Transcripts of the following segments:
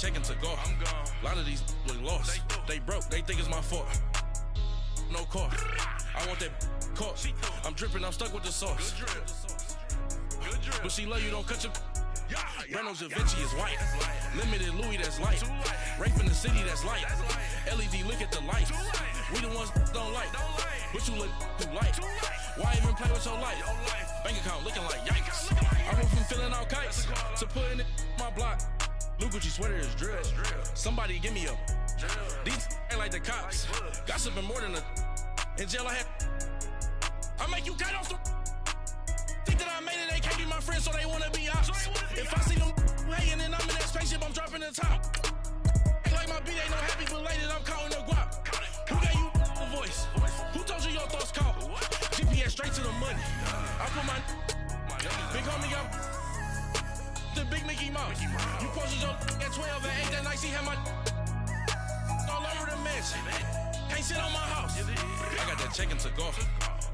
checking to go. I'm gone. A lot of these look lost. They broke, they think it's my fault. No car. I want that caught. I'm dripping, I'm stuck with the sauce. Good drip. But she love you, don't cut your. Reynolds Da Vinci is white. Limited Louis, that's light. Rape in the city, that's light. LED, look at the lights. We the ones don't like. But you look too light. Why even play with your life? Bank account looking like yikes. I went from filling out kites to putting it in my block. Blue Gucci sweater is drill. Somebody give me a. These ain't like the cops. Gossiping more than a. In jail I had. I make you cut off the. Think that I made it, they can't be my friends, so they wanna be ops. If I see them hating and I'm in that spaceship, I'm dropping the top. Ain't like my beat ain't no happy belated, I'm counting the guap. Who gave you the voice? Who told you your thoughts count? GPS straight to the money. I put my big homie got the big Mickey Mouse. You posted your at 12 and 8 that night, she had my all over the mansion. Can't sit on my house. I got that check-in to go.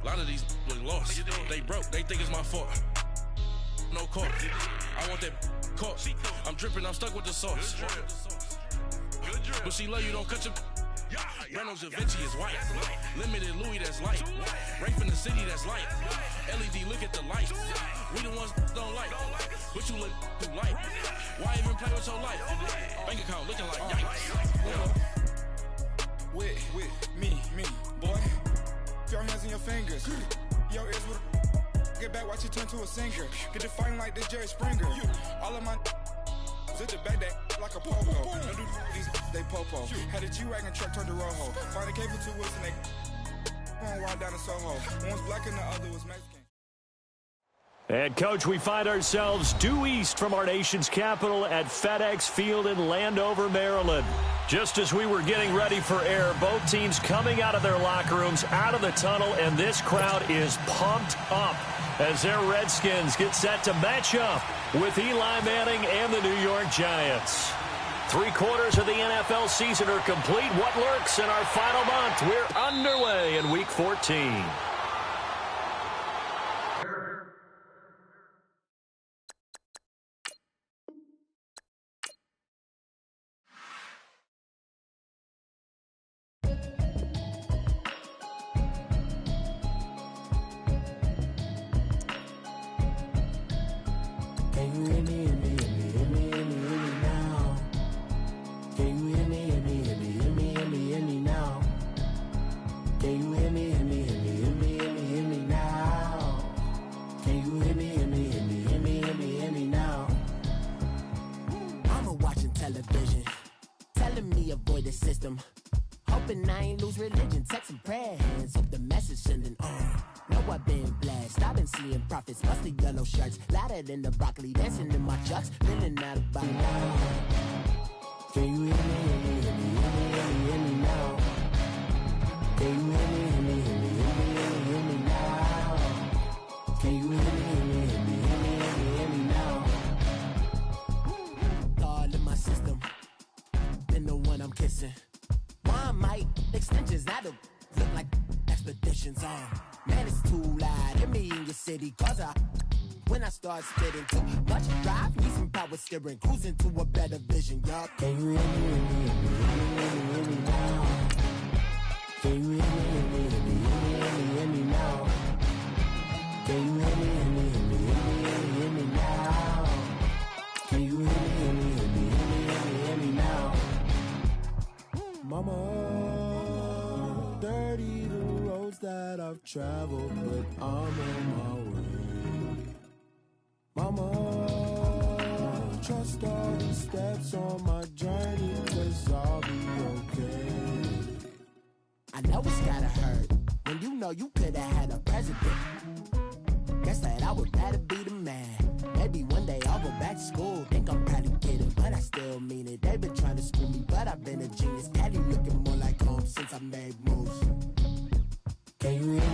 A lot of these look lost. They broke, they think it's my fault. No car. I want that caught. I'm dripping, I'm stuck with the sauce. But she love you, don't cut your. Reynolds Da Vinci is white. Limited Louis, that's light. Rape in the city, that's light. LED, look at the lights. We the ones don't like. But you look too light. Why even play with your life? Bank account looking like yikes. With me, boy. Your hands and your fingers. Your ears with a. Get back, watch you turn to a singer. Get to fighting like this Jerry Springer. All of my. Zit the back that like a popo. No do these they popo. Had a G-Wagon truck turned to Rojo. Find a cable 2 wheels and they. Going wild down in Soho. One was black and the other was Mexican. And, Coach, we find ourselves due east from our nation's capital at FedEx Field in Landover, Maryland. Just as we were getting ready for air, both teams coming out of their locker rooms, out of the tunnel, and this crowd is pumped up as their Redskins get set to match up with Eli Manning and the New York Giants. 3/4 of the NFL season are complete. What lurks in our final month? We're underway in Week 14. In the broccoli, dancing in my chucks, feeling out of body now. Can you hear me, hear me now? Can you hear me, hear me now? Can you hear me, hear me now? All in my system, been the one I'm kissing. Why might extensions now look like expeditions on? Man, it's too loud, hit me in your city, cause when I start spitting too much drive, need some power steering, cruising to a better vision, y'all. Can you hear me now? Can you hear me now? Can you hear me now? Can you hear me now? Mama, dirty the roads that I've traveled, but I'm on my way. Mama, trust all the steps on my journey, 'cause I'll be okay. I know it's gotta hurt when you know you could've had a president. Guess that I would rather be the man. Maybe one day I'll go back to school. Think I'm probably kidding, but I still mean it. They've been trying to screw me, but I've been a genius. Daddy looking more like home since I made moves. Can you hear me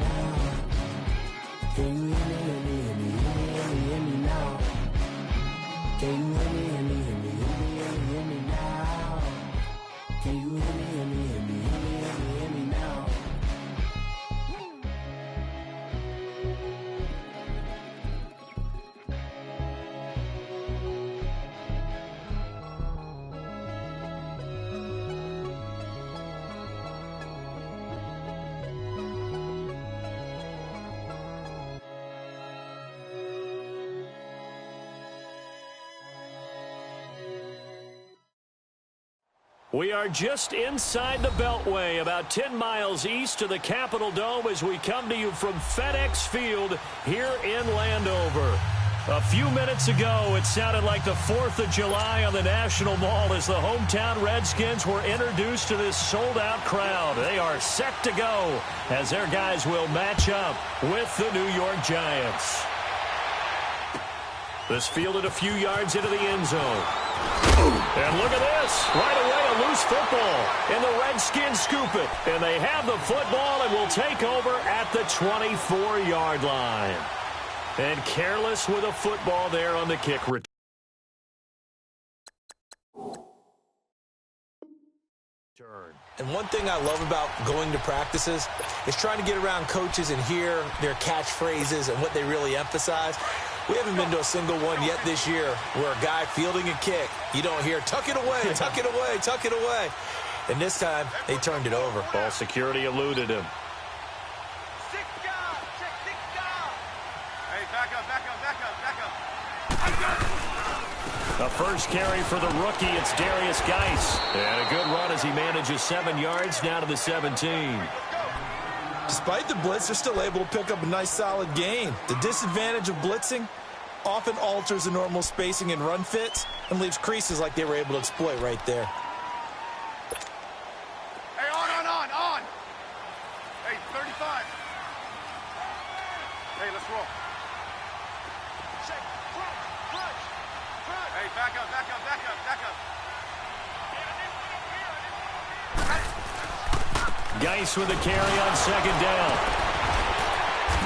now? Can you hear me now? Can you hear me now? Can you hear me now? We are just inside the Beltway, about 10 miles east of the Capitol Dome as we come to you from FedEx Field here in Landover. A few minutes ago, it sounded like the 4th of July on the National Mall as the hometown Redskins were introduced to this sold-out crowd. They are set to go as their guys will match up with the New York Giants. This fielded a few yards into the end zone. And look at this. Right away, a loose football. And the Redskins scoop it. And they have the football and will take over at the 24-yard line. And careless with a football there on the kick return. And one thing I love about going to practices is trying to get around coaches and hear their catchphrases and what they really emphasize. We haven't been to a single one yet this year where a guy fielding a kick, you don't hear, tuck it away, tuck it away, tuck it away. And this time, they turned it over. Ball security eluded him. The first carry for the rookie, it's Darius Geis. And a good run as he manages 7 yards down to the 17. Despite the blitz, they're still able to pick up a nice solid gain. The disadvantage of blitzing often alters the normal spacing and run fits and leaves creases like they were able to exploit right there. Hey, on. Hey, 35. Hey, let's roll. Check, crunch. Hey, back up. Geis with a carry on second down.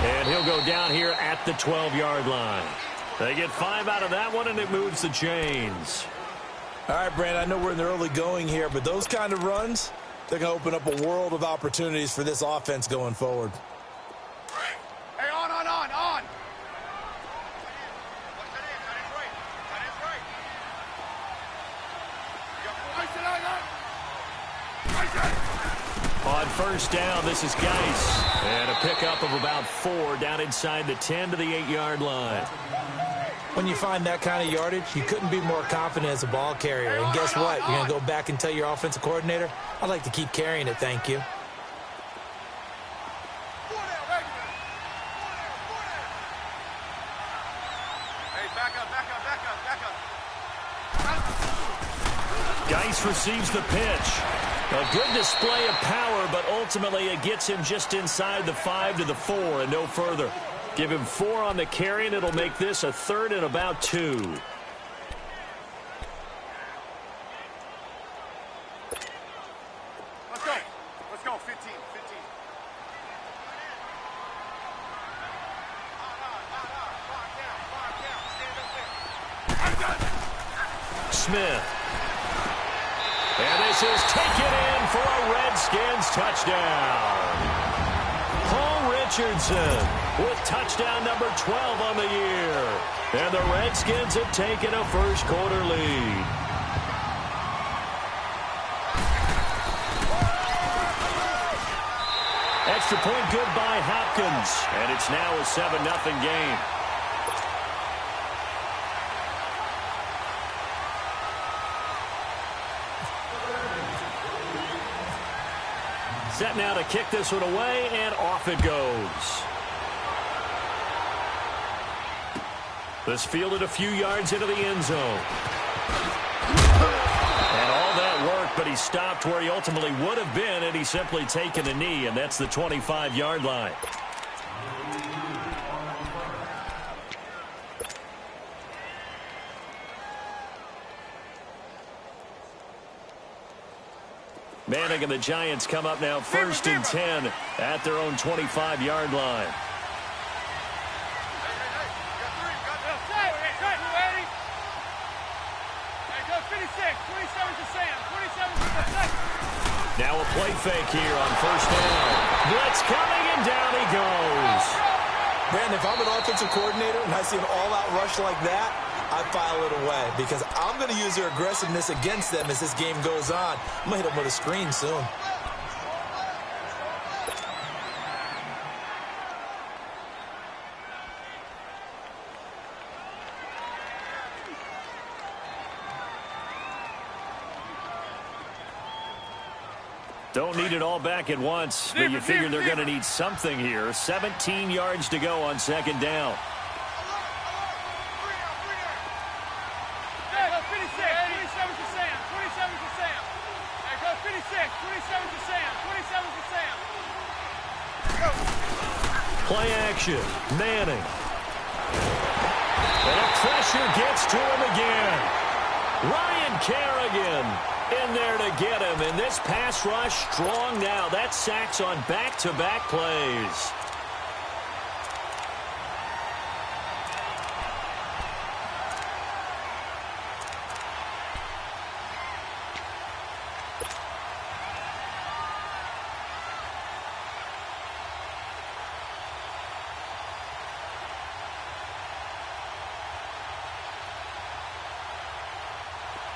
And he'll go down here at the 12-yard line. They get 5 out of that one, and it moves the chains. All right, Brand, I know we're in the early going here, but those kind of runs, they're going to open up a world of opportunities for this offense going forward. Hey, on. On first down, this is Geis. And a pickup of about 4 down inside the 10 to the 8-yard line. When you find that kind of yardage, you couldn't be more confident as a ball carrier. And guess what? You're going to go back and tell your offensive coordinator, I'd like to keep carrying it, thank you. Hey, back up. Geis receives the pitch. A good display of power, but ultimately it gets him just inside the 5 to the 4 and no further. Give him 4 on the carry, and it'll make this a 3rd and about 2. Let's go, 15. Smith. And this is taken in for a Redskins touchdown. Paul Richardson with touchdown number 12 on the year. And the Redskins have taken a first-quarter lead. Extra point good by Hopkins. And it's now a 7-0 game. Set now to kick this one away, and off it goes. This fielded a few yards into the end zone. And all that work, but he stopped where he ultimately would have been had he simply taken a knee, and that's the 25-yard line. Manning and the Giants come up now 1st and 10 at their own 25-yard line. Now a play fake here on first down. Blitz coming, and down he goes. Brandon, if I'm an offensive coordinator and I see an all-out rush like that, I file it away because I'm going to use their aggressiveness against them as this game goes on. I'm going to hit them with a screen soon. Don't need it all back at once, but you figure they're going to need something here. 17 yards to go on second down. Play action. Manning. And the pressure gets to him again. Ryan Kerrigan in there to get him. And this pass rush strong now. That's sacks on back-to-back plays.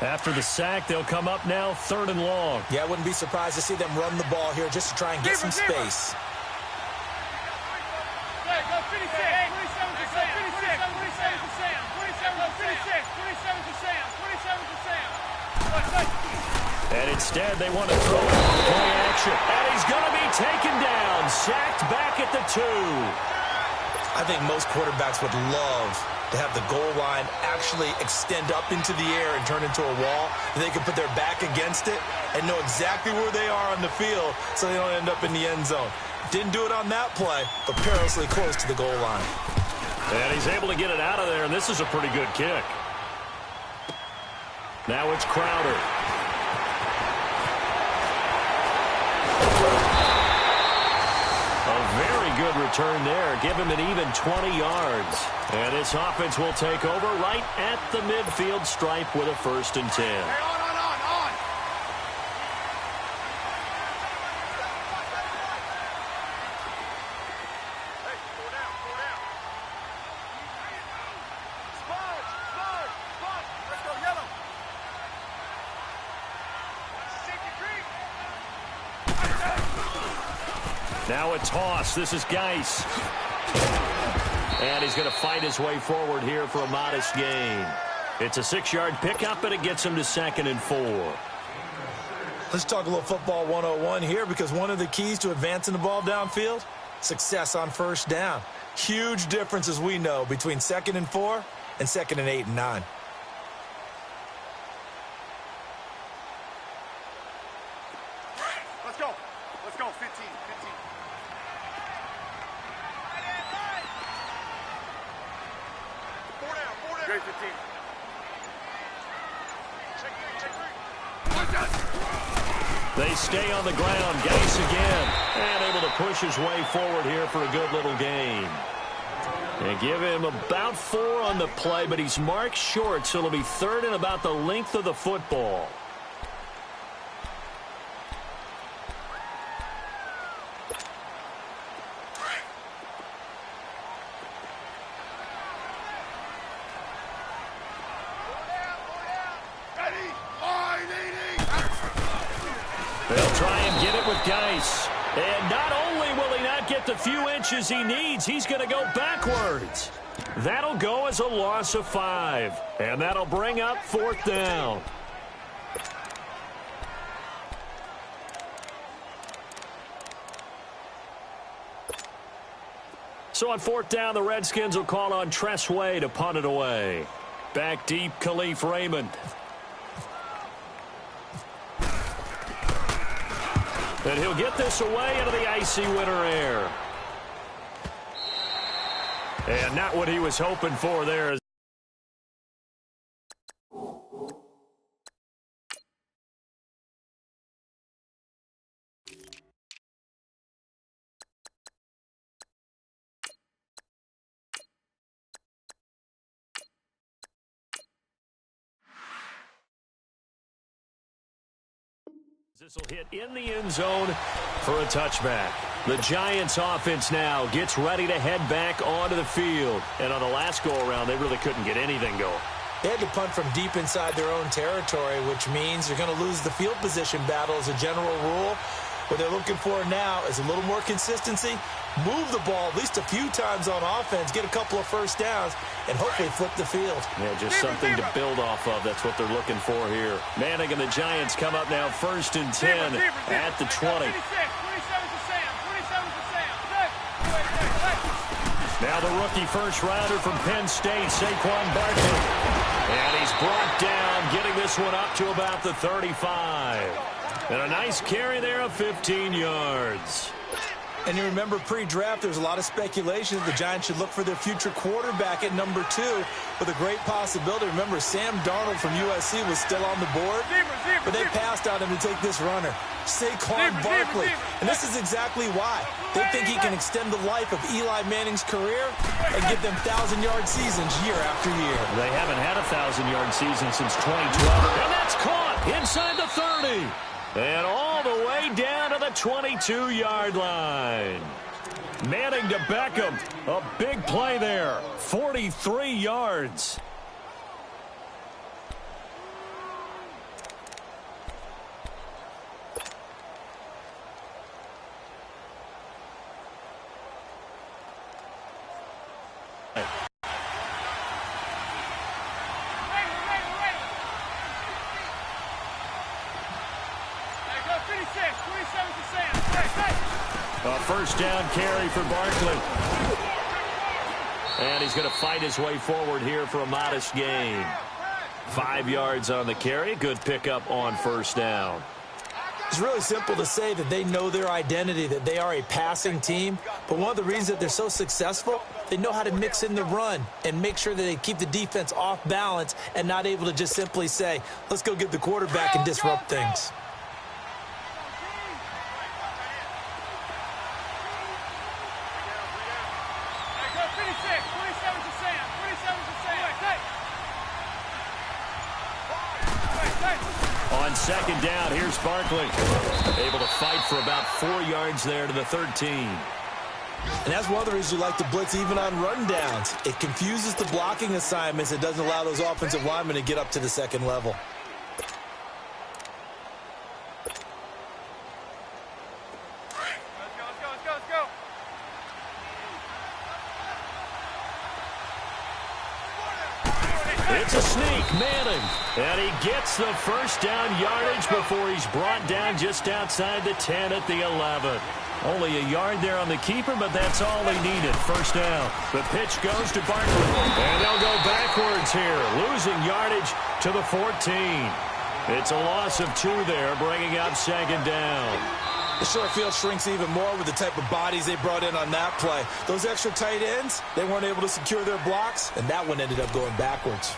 After the sack, they'll come up now 3rd and long. Yeah, I wouldn't be surprised to see them run the ball here just to try and get some space. And instead, they want to throw it on play action. And he's going to be taken down, sacked back at the 2. I think most quarterbacks would love to have the goal line actually extend up into the air and turn into a wall, and they can put their back against it and know exactly where they are on the field so they don't end up in the end zone. Didn't do it on that play, but perilously close to the goal line. And he's able to get it out of there, and this is a pretty good kick. Now it's Crowder. A very good return there. Give him an even 20 yards. And this offense will take over right at the midfield stripe with a 1st and 10. Hey, on. Hey, go down. Sponge. Let's go, yellow. Now a toss. This is Geis. And he's going to fight his way forward here for a modest gain. It's a 6-yard pickup, and it gets him to 2nd and 4. Let's talk a little football 101 here, because one of the keys to advancing the ball downfield, success on 1st down. Huge difference, as we know, between 2nd and 4 and 2nd and 8 and 9. Let's go, 15. Four down. Great 15. Check three. They stay on the ground. Geis again. And able to push his way forward here for a good little gain. And give him about 4 on the play, but he's marked short, so it'll be 3rd and about the length of the football. They'll try and get it with Geis. And not only will he not get the few inches he needs, he's going to go backwards. That'll go as a loss of 5. And that'll bring up 4th down. So on 4th down, the Redskins will call on Tressway to punt it away. Back deep, Khalif Raymond. And he'll get this away into the icy winter air. And not what he was hoping for there. This will hit in the end zone for a touchback. The Giants offense now gets ready to head back onto the field. And on the last go-around, they really couldn't get anything going. They had to punt from deep inside their own territory, which means they're going to lose the field position battle as a general rule. What they're looking for now is a little more consistency, move the ball at least a few times on offense, get a couple of first downs, and hopefully flip the field. Yeah, just something to build off of. That's what they're looking for here. Manning and the Giants come up now 1st and 10 at the 20. Now the rookie first-rounder from Penn State, Saquon Barkley. And he's brought down, getting this one up to about the 35. And a nice carry there of 15 yards. And you remember pre-draft, there was a lot of speculation that the Giants should look for their future quarterback at number 2 with a great possibility. Remember, Sam Darnold from USC was still on the board, but they passed on him to take this runner, Saquon Barkley. And this is exactly why. They think he can extend the life of Eli Manning's career and give them 1,000-yard seasons year after year. They haven't had a 1,000-yard season since 2012. And that's caught inside the 30. And all the way down to the 22-yard line. Manning to Beckham. A big play there. 43 yards. A first down carry for Barkley. And he's going to fight his way forward here for a modest gain. 5 yards on the carry. Good pickup on first down. It's really simple to say that they know their identity, that they are a passing team. But one of the reasons that they're so successful, they know how to mix in the run and make sure that they keep the defense off balance and not able to just simply say, let's go get the quarterback and disrupt things. On second down, here's Barkley. Able to fight for about 4 yards there to the 13. And that's one of the reasons you like to blitz even on rundowns. It confuses the blocking assignments. It doesn't allow those offensive linemen to get up to the second level. It's a sneak, Manning. And he gets the first down yardage before he's brought down just outside the 10 at the 11. Only a yard there on the keeper, but that's all he needed. First down. The pitch goes to Barkley. And they'll go backwards here, losing yardage to the 14. It's a loss of 2 there, bringing up second down. The short field shrinks even more with the type of bodies they brought in on that play. Those extra tight ends, they weren't able to secure their blocks, and that one ended up going backwards.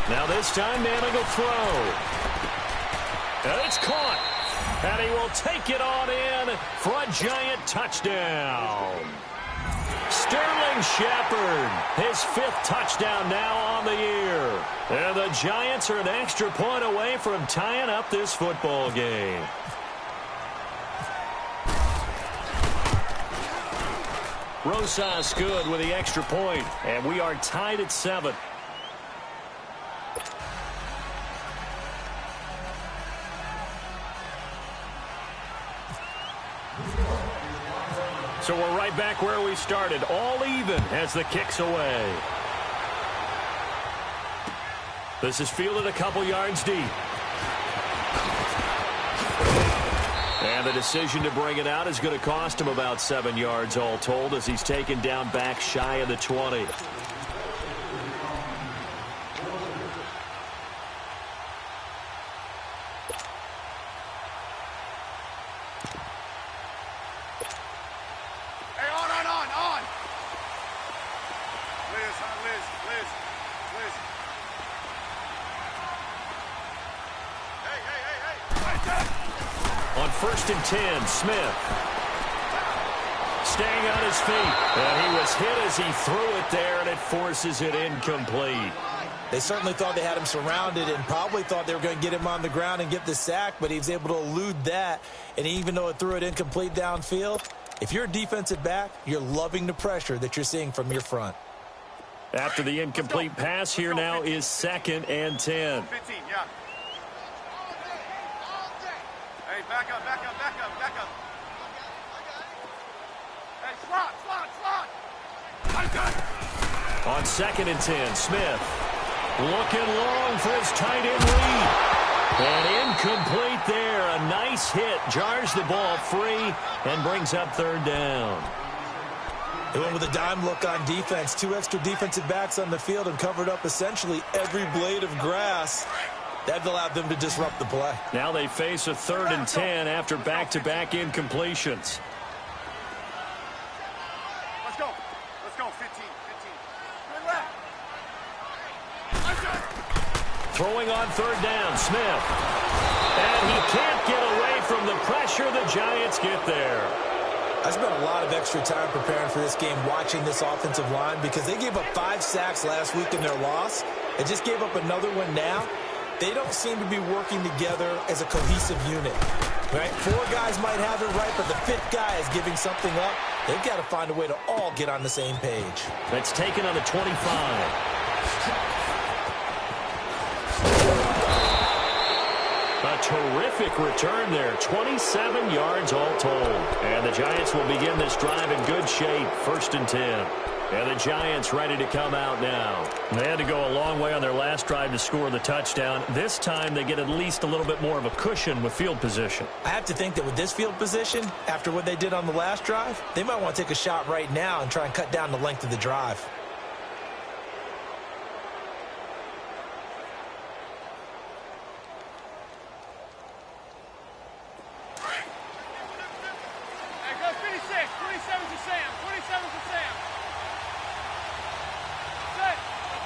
Now this time, Manning will throw. And it's caught. And he will take it on in for a Giant touchdown. Sterling Shepard, his 5th touchdown now on the year. And the Giants are an extra point away from tying up this football game. Rosas good with the extra point, and we are tied at 7. So we're right back where we started, all even as the kick's away. This is fielded a couple yards deep. And the decision to bring it out is going to cost him about 7 yards all told as he's taken down back shy of the 20. On 1st and 10, Smith. staying on his feet. And he was hit as he threw it there, and it forces it incomplete. They certainly thought they had him surrounded and probably thought they were going to get him on the ground and get the sack, but he was able to elude that. And even though it threw it incomplete downfield, if you're a defensive back, you're loving the pressure that you're seeing from your front. After the incomplete pass, here now is 2nd and 10. 15, yeah. Hey, back up. Hey, slot. On 2nd and 10, Smith looking long for his tight end read. And incomplete there. A nice hit. Jars the ball free and brings up 3rd down. They went with a dime look on defense. 2 extra defensive backs on the field and covered up essentially every blade of grass. That allowed them to disrupt the play. Now they face a 3rd and 10 after back-to-back incompletions. Let's go. 15. Good left. Throwing on 3rd down, Smith. And he can't get away from the pressure. The Giants get there. I spent a lot of extra time preparing for this game watching this offensive line because they gave up 5 sacks last week in their loss. They just gave up another one now. They don't seem to be working together as a cohesive unit. Right? 4 guys might have it right, but the 5th guy is giving something up. They've got to find a way to all get on the same page. That's taken on the 25. A terrific return there. 27 yards all told. And the Giants will begin this drive in good shape. 1st and 10. And the Giants ready to come out now. They had to go a long way on their last drive to score the touchdown. This time they get at least a little bit more of a cushion with field position. I have to think that with this field position, after what they did on the last drive, they might want to take a shot right now and try and cut down the length of the drive. Hey, go 26. 27 to Sam. 27 to Sam. Set.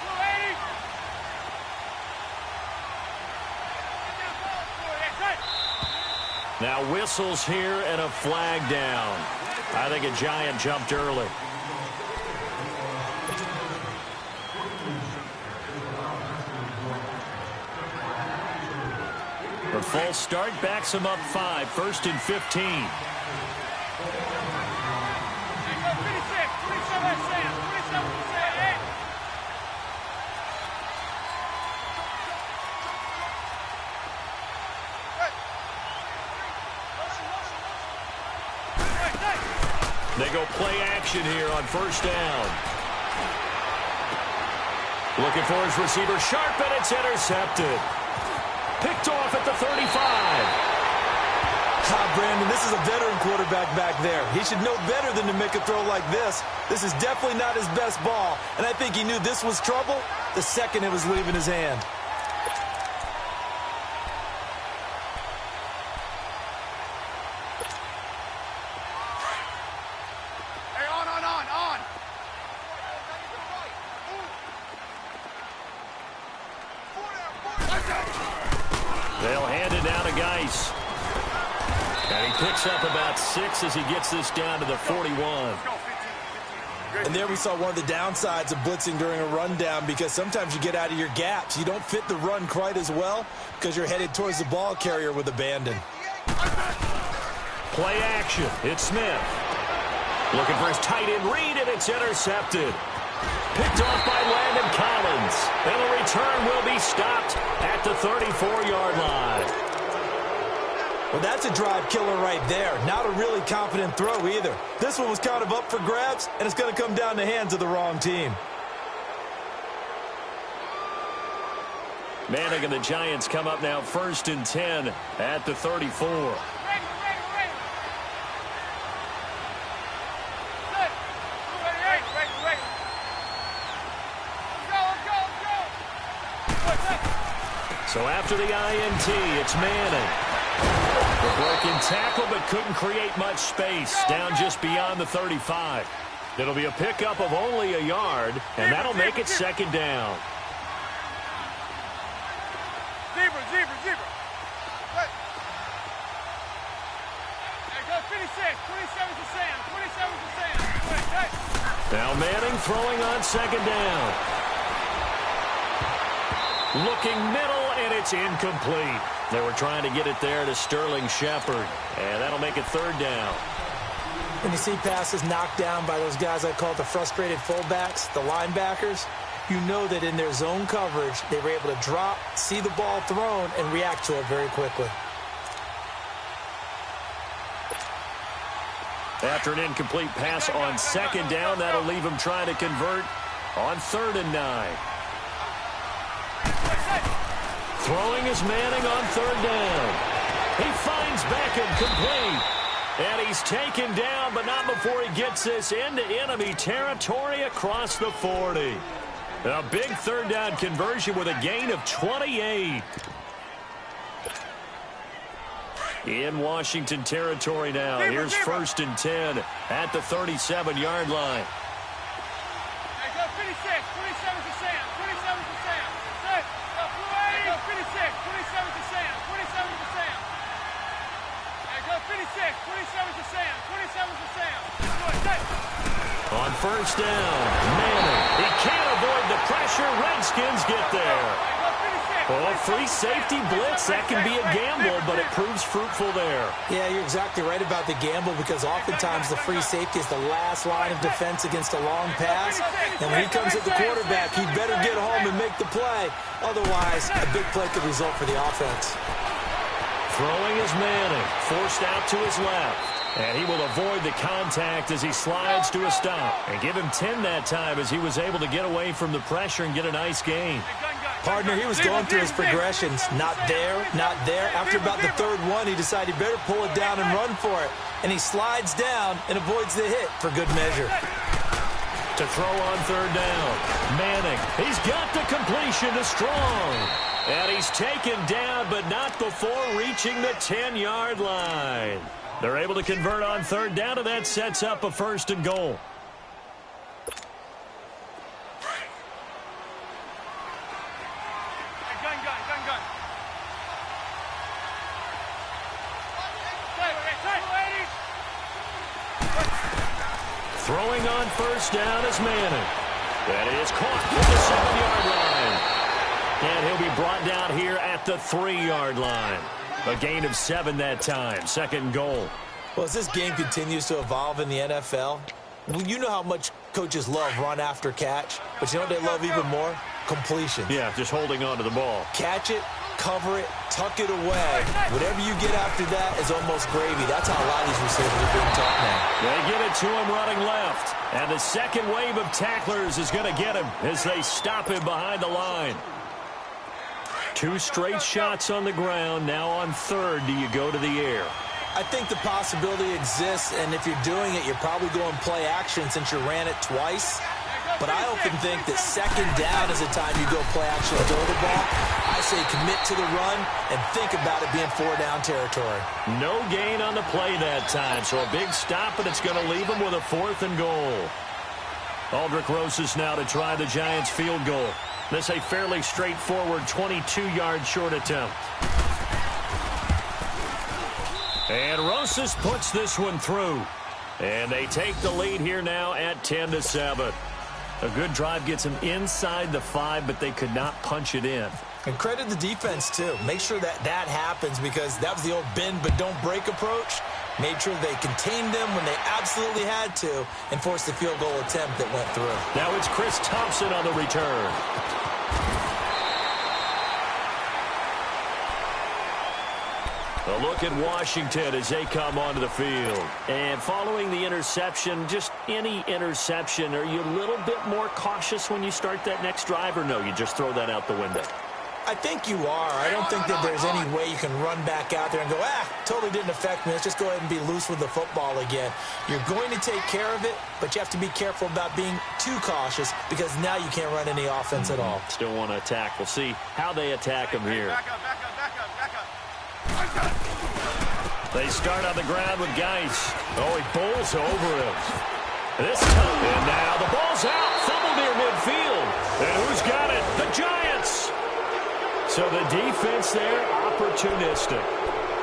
Blue 80. Now whistles here and a flag down. I think a Giant jumped early. The false start backs him up 5. 1st and 15. Hey, go 26. 27 to Sam. 27 to Sam. Hey. They go play action here on 1st down. Looking for his receiver, Sharp, and it's intercepted. Picked off at the 35. Brandon, this is a veteran quarterback back there. He should know better than to make a throw like this. This is definitely not his best ball, and I think he knew this was trouble the second it was leaving his hand. They'll hand it down to Geis. And he picks up about 6 as he gets this down to the 41. And there we saw one of the downsides of blitzing during a rundown, because sometimes you get out of your gaps. You don't fit the run quite as well because you're headed towards the ball carrier with abandon. Play action. It's Smith. Looking for his tight end read, and it's intercepted. Picked off by Landon Collins. And the return will be stopped at the 34-yard line. Well, that's a drive killer right there. Not a really confident throw either. This one was kind of up for grabs, and it's going to come down the hands of the wrong team. Manning and the Giants come up now 1st and 10 at the 34. So after the INT, it's Manning. The breaking tackle, but couldn't create much space. Down just beyond the 35. It'll be a pickup of only a yard, and that'll make it 2nd down. Zebra. Hey, go 56. 27 to Sam. 27 Now Manning throwing on second down. Looking middle, and it's incomplete. They were trying to get it there to Sterling Shepard, and that'll make it third down. When you see passes knocked down by those guys I call the frustrated fullbacks, the linebackers, you know that in their zone coverage, they were able to drop, see the ball thrown, and react to it very quickly. After an incomplete pass on second down, that'll leave him trying to convert on 3rd and 9. Throwing is Manning on 3rd down. He finds Beckham complete. And he's taken down, but not before he gets this into enemy territory across the 40. A big 3rd down conversion with a gain of 28. In Washington territory now. Here's 1st and 10 at the 37-yard line. On 1st down, Manning. He can't avoid the pressure. Redskins get there. Oh, free safety blitz. That can be a gamble, but it proves fruitful there. Yeah, you're exactly right about the gamble because oftentimes the free safety is the last line of defense against a long pass. And when he comes at the quarterback, he better get home and make the play. Otherwise, a big play could result for the offense. Throwing is Manning. Forced out to his left. And he will avoid the contact as he slides to a stop. And give him 10 that time as he was able to get away from the pressure and get a nice gain. Partner, he was going through his progressions. Not there, not there. After about the 3rd one, he decided he better pull it down and run for it. And he slides down and avoids the hit for good measure. To throw on 3rd down. Manning, he's got the completion to Strong. And he's taken down, but not before reaching the 10-yard line. They're able to convert on 3rd down, and that sets up a 1st and goal. Throwing on 1st down is Manning. That is caught from the 7-yard line. And he'll be brought down here at the 3-yard line. A gain of 7 that time. 2nd and goal. Well, as this game continues to evolve in the NFL, you know how much coaches love run after catch, but you know what they love even more? Completion. Yeah, just holding on to the ball. Catch it, cover it, tuck it away. Whatever you get after that is almost gravy. That's how a lot of these receivers are being taught now. They give it to him running left. And the second wave of tacklers is going to get him as they stop him behind the line. 2 straight shots on the ground. Now on 3rd, do you go to the air? I think the possibility exists, and if you're doing it, you're probably going play action since you ran it twice. But I often think that 2nd down is the time you go play action and throw the ball. I say commit to the run and think about it being 4-down territory. No gain on the play that time, so a big stop, and it's going to leave him with a 4th and goal. Aldrich Rosas now to try the Giants field goal. This a fairly straightforward 22-yard short attempt. And Rosas puts this one through. And they take the lead here now at 10-7. A good drive gets them inside the 5, but they could not punch it in. And credit the defense, too. Make sure that that happens because that was the old bend but don't break approach. Made sure they contained them when they absolutely had to and forced the field goal attempt that went through. Now it's Chris Thompson on the return. A look at Washington as they come onto the field. And following the interception, just any interception, are you a little bit more cautious when you start that next drive, or no, you just throw that out the window? I think you are. I don't think that there's any way you can run back out there and go, totally didn't affect me. Let's just go ahead and be loose with the football again. You're going to take care of it, but you have to be careful about being too cautious because now you can't run any offense at all. Still want to attack. We'll see how they attack them here. Back up. They start on the ground with Geis. Oh, he bowls over him. This time, and now the ball's out. Fumble near midfield. And who's got it? The Giants. So the defense there, opportunistic.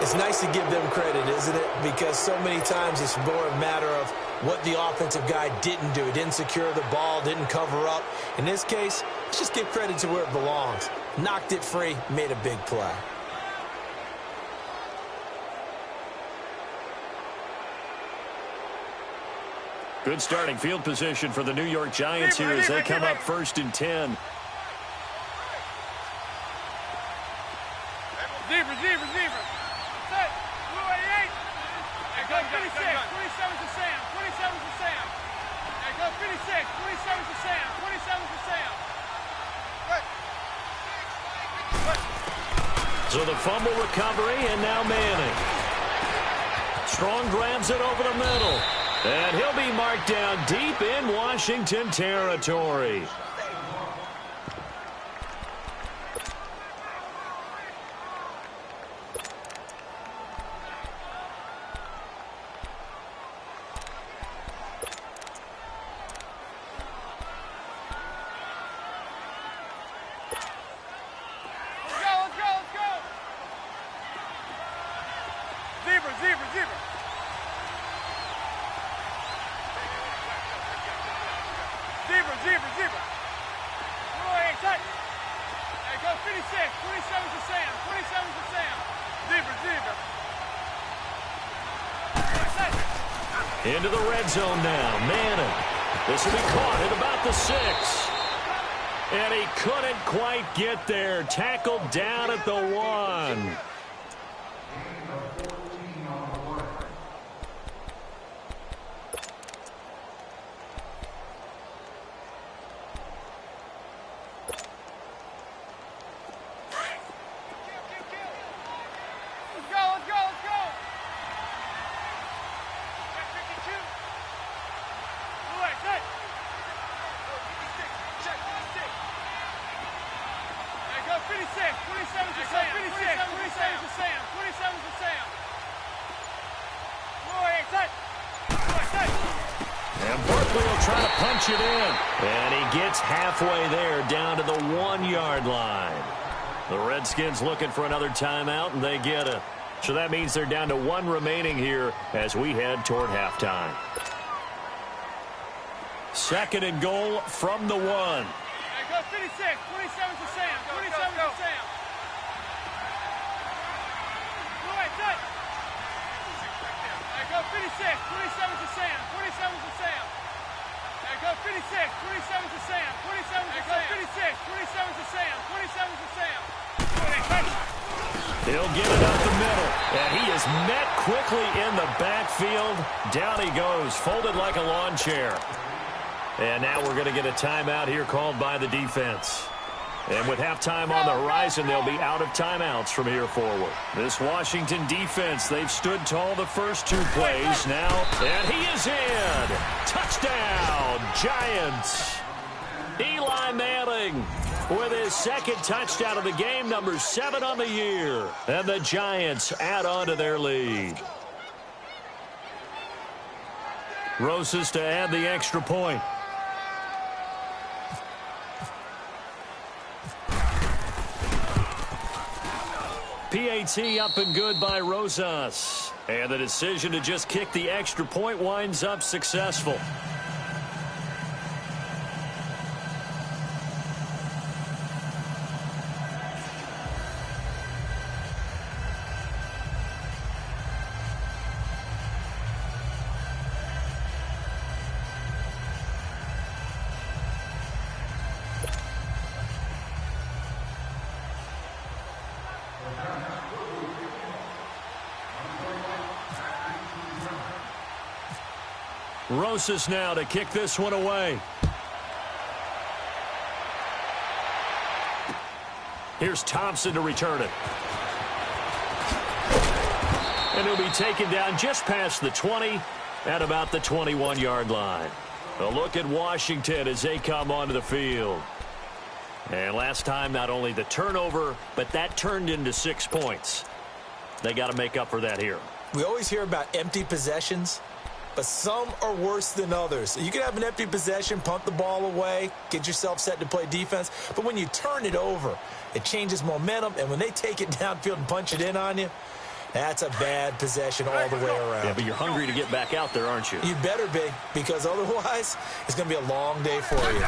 It's nice to give them credit, isn't it? Because so many times it's more a matter of what the offensive guy didn't do. He didn't secure the ball, didn't cover up. In this case, let's just give credit to where it belongs. Knocked it free, made a big play. Good starting field position for the New York Giants here as they come up 1st and 10. Zebra. Set. Blue 88. There goes 56. 27 to Sam. 27 to Sam. There goes 56. 27 to Sam. 27 to Sam. So the fumble recovery, and now Manning. Strong grabs it over the middle. And he'll be marked down deep in Washington territory. Zebra. Blue 88. Touch. There goes 56. 27 to Sam. 27 to Sam. Zebra. Into the red zone now. Manning. This will be caught at about the 6. And he couldn't quite get there. Tackled down at the 1. It in, and he gets halfway there down to the 1-yard line. The Redskins looking for another timeout, and they get it. So that means they're down to 1 remaining here as we head toward halftime. 2nd and goal from the 1. There goes 56, 27 to Sam, 27 to Sam. There goes 56, 27 to Sam, 27 to Sam. There goes 56, 27 to Sam, 27 to Sam. 56, 27 to Sam, 27 to Sam. He'll get it up the middle, and he is met quickly in the backfield. Down he goes, folded like a lawn chair. And now we're going to get a timeout here called by the defense. And with halftime on the horizon, they'll be out of timeouts from here forward. This Washington defense, they've stood tall the first 2 plays now. And he is in. Touchdown, Giants. Eli Manning with his 2nd touchdown of the game, number 7 on the year. And the Giants add on to their lead. Rosas to add the extra point. PAT up and good by Rosas. And the decision to just kick the extra point winds up successful. Rosas now to kick this one away. Here's Thompson to return it. And he'll be taken down just past the 20 at about the 21-yard line. A look at Washington as they come onto the field. And last time, not only the turnover, but that turned into 6 points. They got to make up for that here. We always hear about empty possessions, but some are worse than others. You can have an empty possession, punt the ball away, get yourself set to play defense. But when you turn it over, it changes momentum. And when they take it downfield and punch it in on you, That's a bad possession all the way around. Yeah, but you're hungry to get back out there, aren't you? You better be, because otherwise it's going to be a long day for you.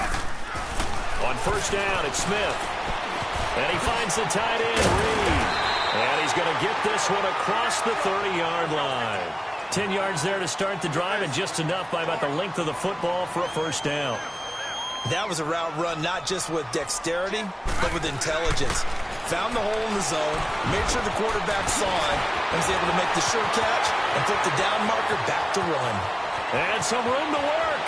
On first down, it's Smith. And he finds the tight end, Reed. And he's going to get this one across the 30-yard line. 10 yards there to start the drive, and just enough by about the length of the football for a first down. That was a route run not just with dexterity, but with intelligence. Found the hole in the zone, made sure the quarterback saw it, and was able to make the sure catch and flip the down marker back to run. And some room to work.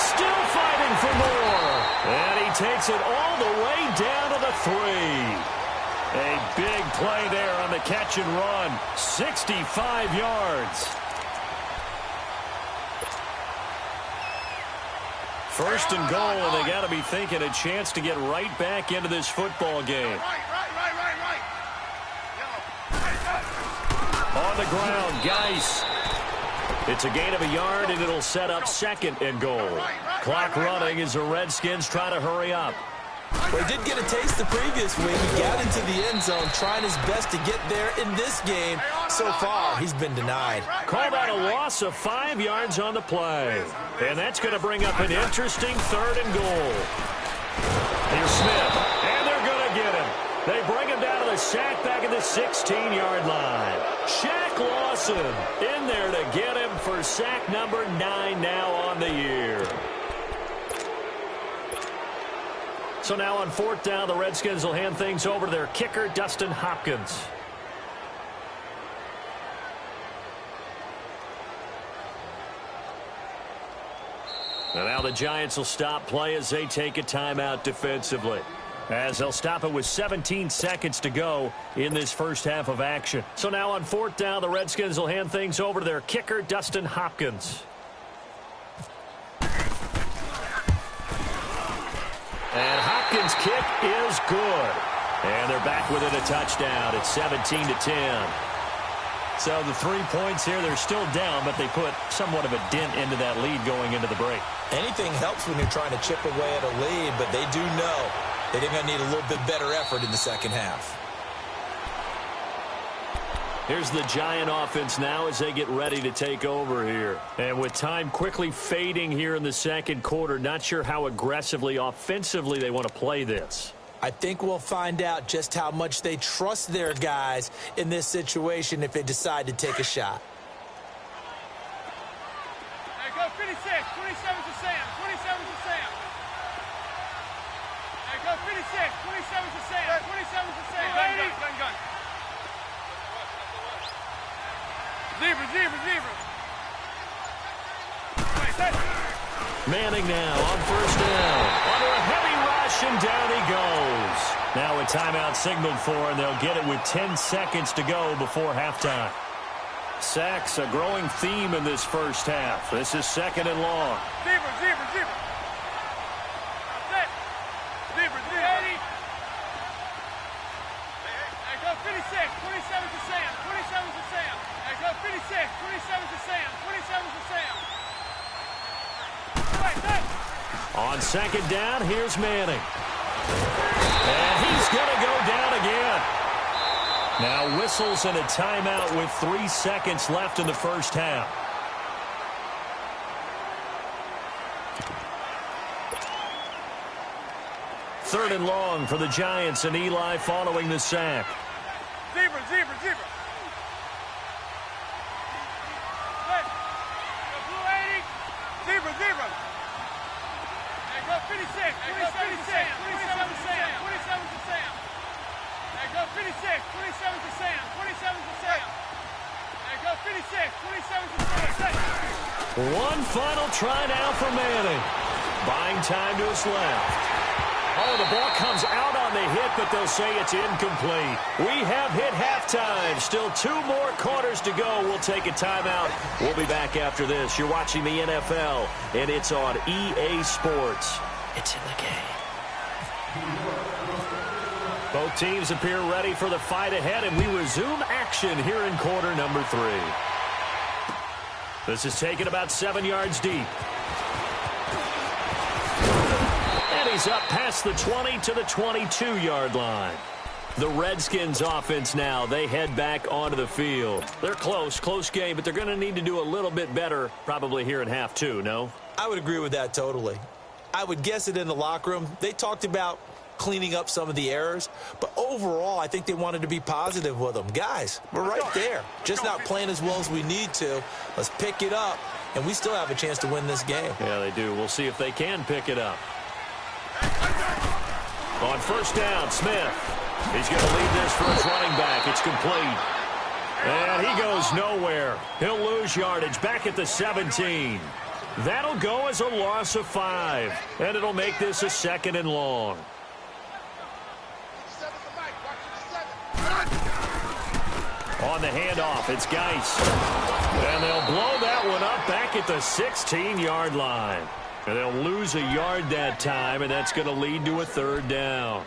Still fighting for more. And he takes it all the way down to the 3. A big play there on the catch and run. 65 yards. First and goal, and they got to be thinking a chance to get right back into this football game. Right. On the ground, Geis. It's a gain of a yard, and it'll set up second and goal. Clock running as the Redskins try to hurry up. Well, he did get a taste the previous week. He got into the end zone, trying his best to get there in this game. So far, he's been denied. Call that a loss of 5 yards on the play. And that's going to bring up an interesting third and goal. Here's Smith, and they're going to get him. They bring him down to the sack back at the 16-yard line. Shaq Lawson in there to get him for sack number 9 now on the year. So now on fourth down, the Redskins will hand things over to their kicker, Dustin Hopkins. And now the Giants will stop play as they take a timeout defensively. As they'll stop it with 17 seconds to go in this first half of action. So now on fourth down, the Redskins will hand things over to their kicker, Dustin Hopkins. And Hopkins' kick is good. And they're back within a touchdown. It's 17-10. So the 3 points here, they're still down, but they put somewhat of a dent into that lead going into the break. Anything helps when you're trying to chip away at a lead, but they do know they're going to need a little bit better effort in the second half. Here's the Giant offense now as they get ready to take over here. And with time quickly fading here in the second quarter, not sure how aggressively, offensively they want to play this. I think we'll find out just how much they trust their guys in this situation if they decide to take a shot. Hey, go 56, 27 to Sam, 27 to Sam. Hey, go 56, 27 to Sam, 27 to Sam. Gun. Zebra. Manning now on first down. Under a heavy rush, and down he goes. Now a timeout signaled for, and they'll get it with 10 seconds to go before halftime. Sacks, a growing theme in this first half. This is second and long. Zebra. Hey, go 56, 27 to Sam, 27 to Sam. Hey, go 56, 27 to Sam, 27 to Sam. On second down, here's Manning. And he's going to go down again. Now whistles and a timeout with 3 seconds left in the first half. Third and long for the Giants, and Eli following the sack. Zebra. Zebra. Hey, go 56, 27 to Sam, 27 to Sam, 27 to Sam. Hey, go 56, 27 to Sam, 27 to Sam. Hey, go 56, 27 to Sam. One final try now for Manning. Buying time to his left. Oh, the ball comes out on the hit, but they'll say it's incomplete. We have hit halftime. Still 2 more quarters to go. We'll take a timeout. We'll be back after this. You're watching the NFL, and it's on EA Sports. It's in the game. Both teams appear ready for the fight ahead, and we resume action here in quarter number 3. This is taken about 7 yards deep. And he's up past the 20 to the 22-yard line. The Redskins offense now. They head back onto the field. They're close game, but they're going to need to do a little bit better probably here in half two, no? I would agree with that totally. I would guess it in the locker room. They talked about cleaning up some of the errors, but overall I think they wanted to be positive with them. Guys, we're right there. Just not playing as well as we need to. Let's pick it up, and we still have a chance to win this game. Yeah, they do. We'll see if they can pick it up. On first down, Smith. He's going to lead this for his running back. It's complete. And he goes nowhere. He'll lose yardage back at the 17. That'll go as a loss of 5. And it'll make this a 2nd and long. On the handoff, it's Geis. And they'll blow that one up back at the 16-yard line. And they'll lose a yard that time, and that's going to lead to a 3rd down.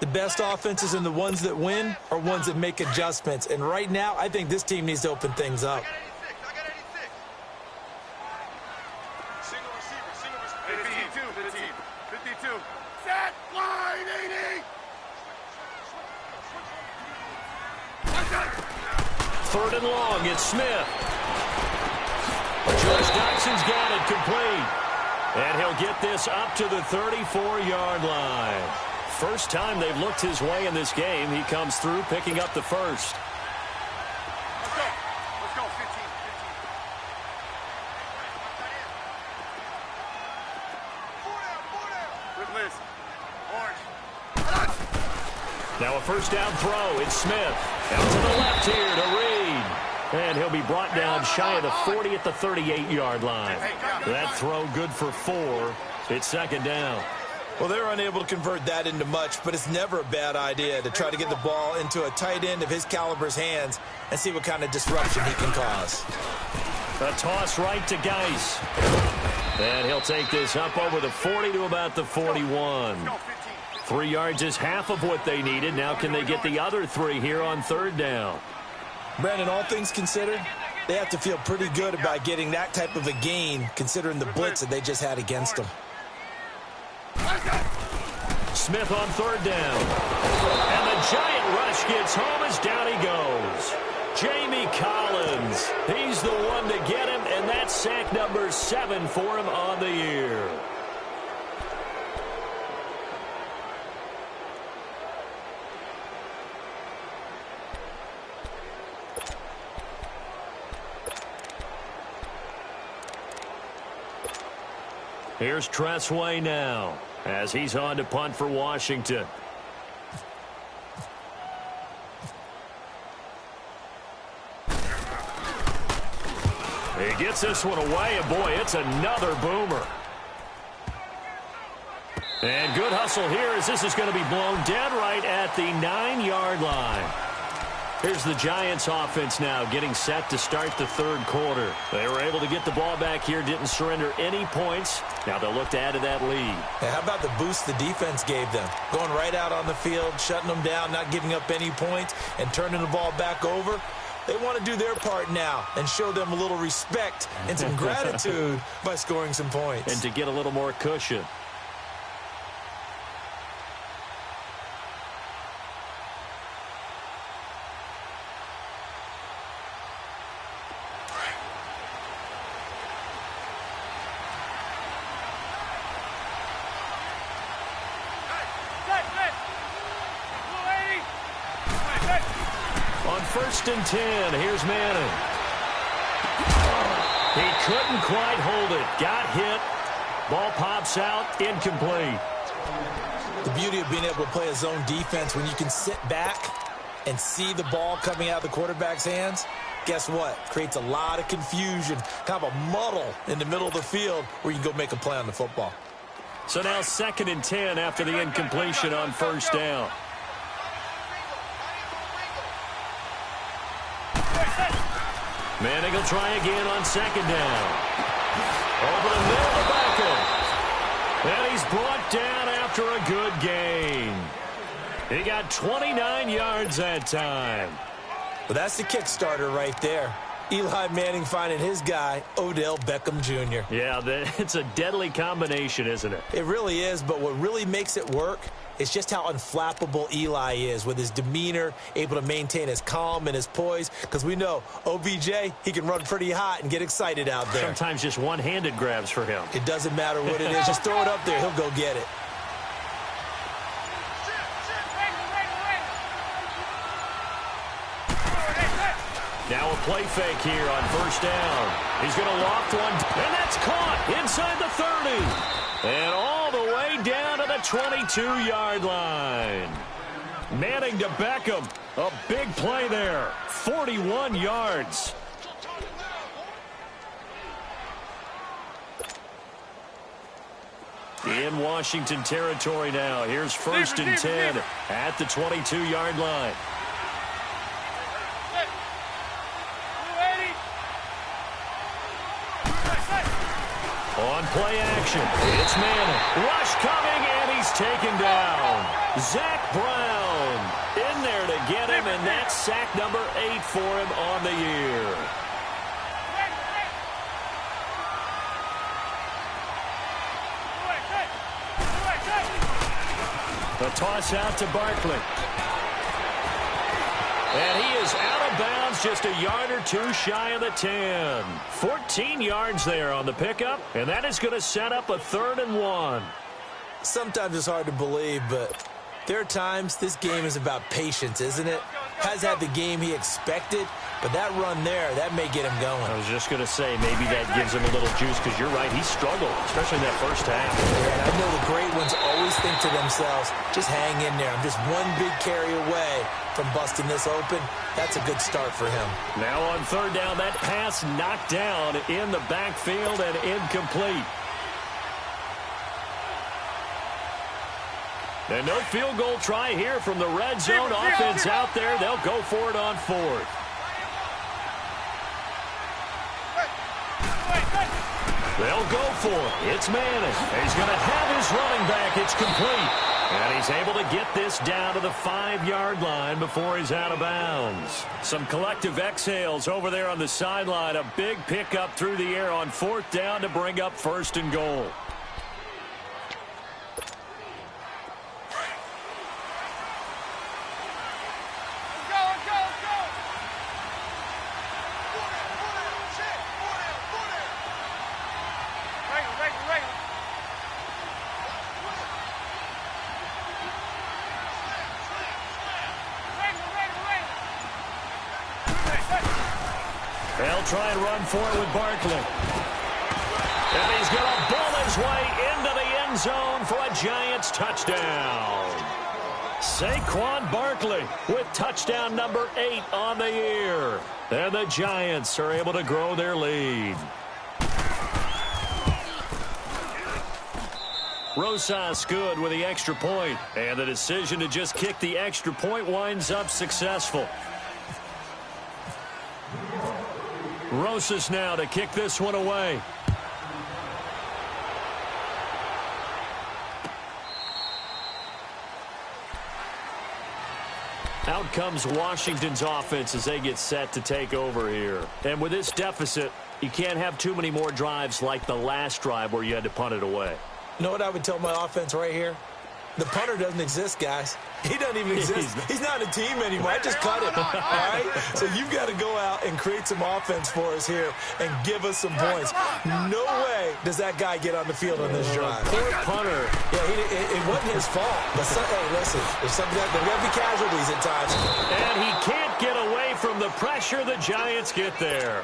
The best offenses and the ones that win are ones that make adjustments. And right now, I think this team needs to open things up. I got 86. Single receiver. 52. Set, line, 80. 3rd and long, it's Smith. George Dyson's got it complete. And he'll get this up to the 34-yard line. First time they've looked his way in this game. He comes through picking up the first. Let's go, 15. Good list. Orange. Now a first down throw. It's Smith. Out to the left here to Reed. And he'll be brought down shy of the 40 at the 38-yard line. That throw good for 4. It's 2nd down. Well, they're unable to convert that into much, but it's never a bad idea to try to get the ball into a tight end of his caliber's hands and see what kind of disruption he can cause. A toss right to Geis. And he'll take this up over the 40 to about the 41. 3 yards is half of what they needed. Now can they get the other 3 here on 3rd down? Brandon, all things considered, they have to feel pretty good about getting that type of a gain considering the blitz that they just had against them. Smith on 3rd down. And the giant rush gets home as down he goes. Jamie Collins. He's the one to get him, and that's sack number 7 for him on the year. Here's Tressway now as he's on to punt for Washington. He gets this one away, and boy, it's another boomer. And good hustle here as this is going to be blown dead right at the 9-yard line. Here's the Giants offense now getting set to start the 3rd quarter. They were able to get the ball back here, didn't surrender any points. Now they'll look to add to that lead. Hey, how about the boost the defense gave them? Going right out on the field, shutting them down, not giving up any points, and turning the ball back over. They want to do their part now and show them a little respect and some gratitude by scoring some points. And to get a little more cushion. First and 10. Here's Manning. He couldn't quite hold it. Got hit. Ball pops out. Incomplete. The beauty of being able to play a zone defense when you can sit back and see the ball coming out of the quarterback's hands, guess what? Creates a lot of confusion, kind of a muddle in the middle of the field where you can go make a play on the football. So now 2nd and 10 after the incompletion on first down. Manning will try again on 2nd down. Over the middle of Beckham. And he's brought down after a good gain. He got 29 yards that time. Well, that's the kick starter right there. Eli Manning finding his guy, Odell Beckham Jr. Yeah, it's a deadly combination, isn't it? It really is, but what really makes it work is just how unflappable Eli is with his demeanor, able to maintain his calm and his poise, because we know OBJ, he can run pretty hot and get excited out there. Sometimes just one-handed grabs for him. It doesn't matter what it is. Just throw it up there. He'll go get it. Now a play fake here on first down. He's going to loft one, and that's caught inside the 30. And all the way down to the 22-yard line. Manning to Beckham. A big play there. 41 yards. In Washington territory now. Here's first and 10 at the 22-yard line. On play action, it's Manning. Rush coming, and he's taken down. Zach Brown in there to get him, and that's sack number 8 for him on the year. A toss out to Barkley. And he is out of bounds, just a yard or two shy of the 10. 14 yards there on the pickup, and that is going to set up a 3rd and 1. Sometimes it's hard to believe, but there are times this game is about patience, isn't it? Has had the game he expected, but that run there, that may get him going. I was just going to say, maybe that gives him a little juice, because you're right, he struggled, especially in that first half. And I know the great ones always think to themselves, just hang in there. I'm just one big carry away from busting this open. That's a good start for him. Now on 3rd down, that pass knocked down in the backfield and incomplete. And no field goal try here from the red zone. Offense out there. They'll go for it on 4th. They'll go for it. It's Manning. He's going to have his running back. It's complete. And he's able to get this down to the 5-yard line before he's out of bounds. Some collective exhales over there on the sideline. A big pickup through the air on 4th down to bring up 1st and goal. They'll try and run for it with Barkley. And he's going to bull his way into the end zone for a Giants touchdown. Saquon Barkley with touchdown number 8 on the year. And the Giants are able to grow their lead. Rosas good with the extra point. And the decision to just kick the extra point winds up successful. Rosas now to kick this one away. Out comes Washington's offense as they get set to take over here. And with this deficit, you can't have too many more drives like the last drive where you had to punt it away. You know what I would tell my offense right here? The punter doesn't exist, guys. He doesn't even exist. He's not a team anymore. I just cut him, all right? So you've got to go out and create some offense for us here and give us some points. No way does that guy get on the field on this drive. Poor punter. Yeah, it wasn't his fault. But, hey, listen, there's got to be casualties at times. And he can't get away from the pressure. The Giants get there.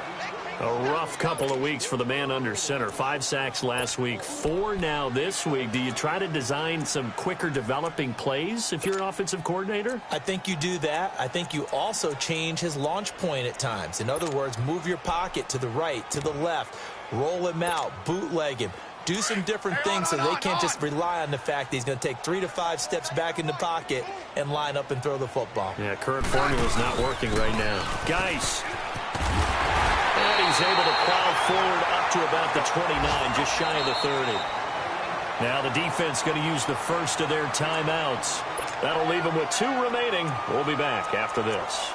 A rough couple of weeks for the man under center. 5 sacks last week, 4 now this week. Do you try to design some quicker developing plays if you're an offensive coordinator? I think you do that. I think you also change his launch point at times. In other words, move your pocket to the right, to the left, roll him out, bootleg him. Do some different things so they can't just rely on the fact that he's going to take 3 to 5 steps back in the pocket and line up and throw the football. Yeah, current formula is not working right now. Geis. And he's able to plow forward up to about the 29, just shy of the 30. Now the defense going to use the first of their timeouts. That'll leave them with 2 remaining. We'll be back after this.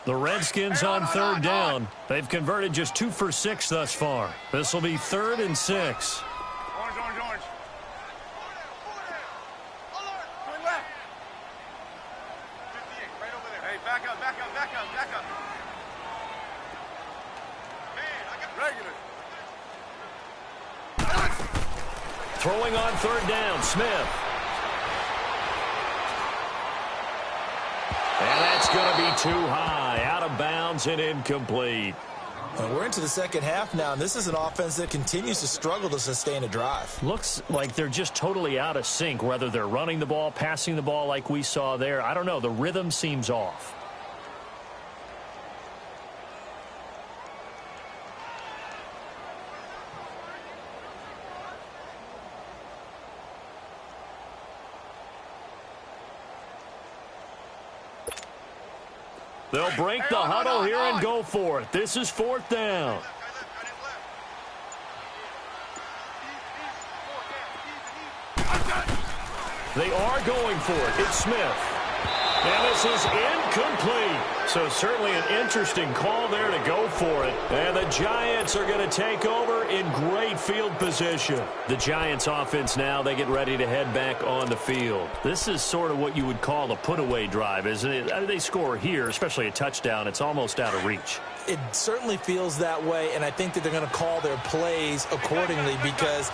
The Redskins on third down. They've converted just 2 for 6 thus far. This will be 3rd and 6. Orange. Going left. 58, right over there. Hey, back up. Man, I got regular. Throwing on third down, Smith. And that's going to be too high, out of bounds and incomplete. And we're into the second half now, and this is an offense that continues to struggle to sustain a drive. Looks like they're just totally out of sync, whether they're running the ball, passing the ball like we saw there. I don't know. The rhythm seems off. They'll break the huddle here and go for it. This is 4th down. They are going for it. It's Smith. And this is incomplete. So certainly an interesting call there to go for it. And the Giants are going to take over in great field position. The Giants offense now, they get ready to head back on the field. This is sort of what you would call a put-away drive, isn't it? I mean, they score here, especially a touchdown. It's almost out of reach. It certainly feels that way, and I think that they're going to call their plays accordingly because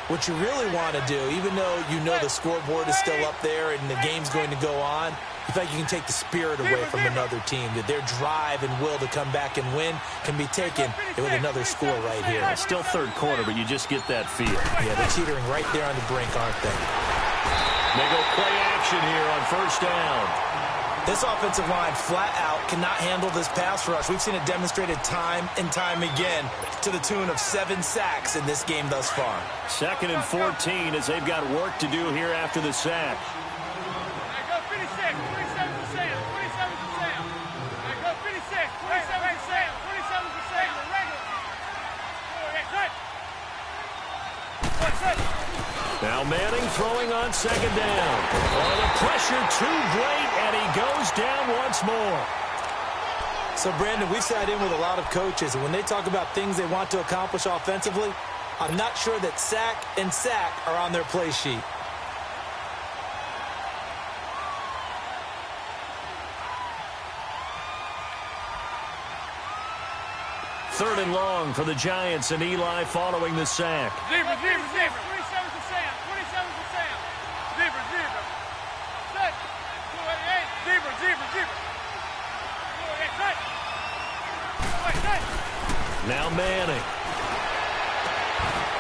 what you really want to do, even though you know the scoreboard is still up there and the game's going to go on, you feel like you can take the spirit away from another team, that their drive and will to come back and win can be taken with another score right here. It's still third quarter, but you just get that feel. Yeah, they're teetering right there on the brink, aren't they? They go play action here on first down. This offensive line flat out cannot handle this pass rush. We've seen it demonstrated time and time again to the tune of 7 sacks in this game thus far. 2nd and 14 as they've got work to do here after the sack. Go 56, 27 to Sam, 27 to Sam. Go 56, 27 to Sam, 27 to Sam. Now Manning throwing on 2nd down. Oh, the pressure too great, and he goes down once more. So, Brandon, we've sat in with a lot of coaches, and when they talk about things they want to accomplish offensively, I'm not sure that sack and sack are on their play sheet. Third and long for the Giants, and Eli following the sack. Zebra. 27 to Sam, 27 to Sam. Zebra. Set. 288. Zebra. 288, set. Now Manning.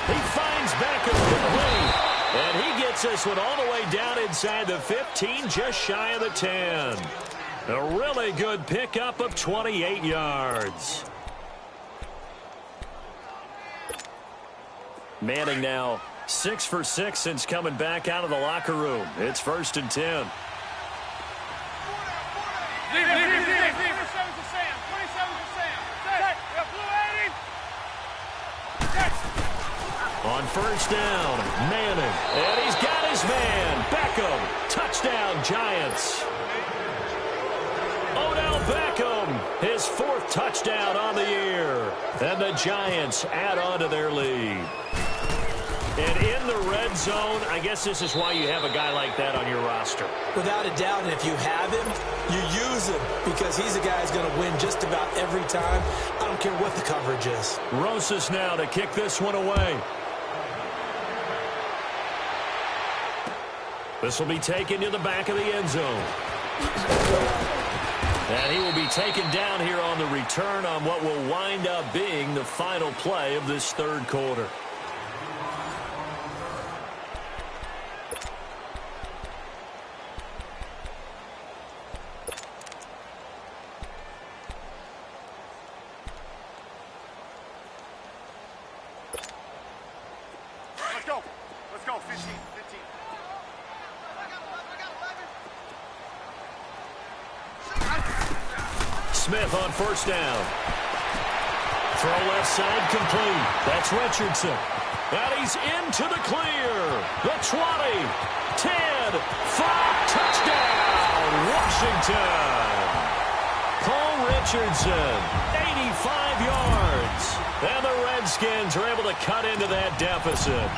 He finds Beckham complete. And he gets this one all the way down inside the 15, just shy of the 10. A really good pickup of 28 yards. Manning now 6 for 6 since coming back out of the locker room. It's 1st and 10. Zebra. 27 to Sam, 27 to Sam. Set. Blue 80. Set. On first down, Manning. And he's got his man, Beckham. Touchdown, Giants. Odell Beckham, his 4th touchdown on the year. And the Giants add on to their lead. And in the red zone, I guess this is why you have a guy like that on your roster. Without a doubt, and if you have him, you use him because he's a guy who's going to win just about every time. I don't care what the coverage is. Rosas now to kick this one away. This will be taken to the back of the end zone. And he will be taken down here on the return on what will wind up being the final play of this third quarter. Let's go. 15. Smith on first down. Throw left side complete. That's Richardson. And he's into the clear. The 20, 10, 5, touchdown, Washington. Paul Richardson, 85 yards. And the Redskins are able to cut into that deficit.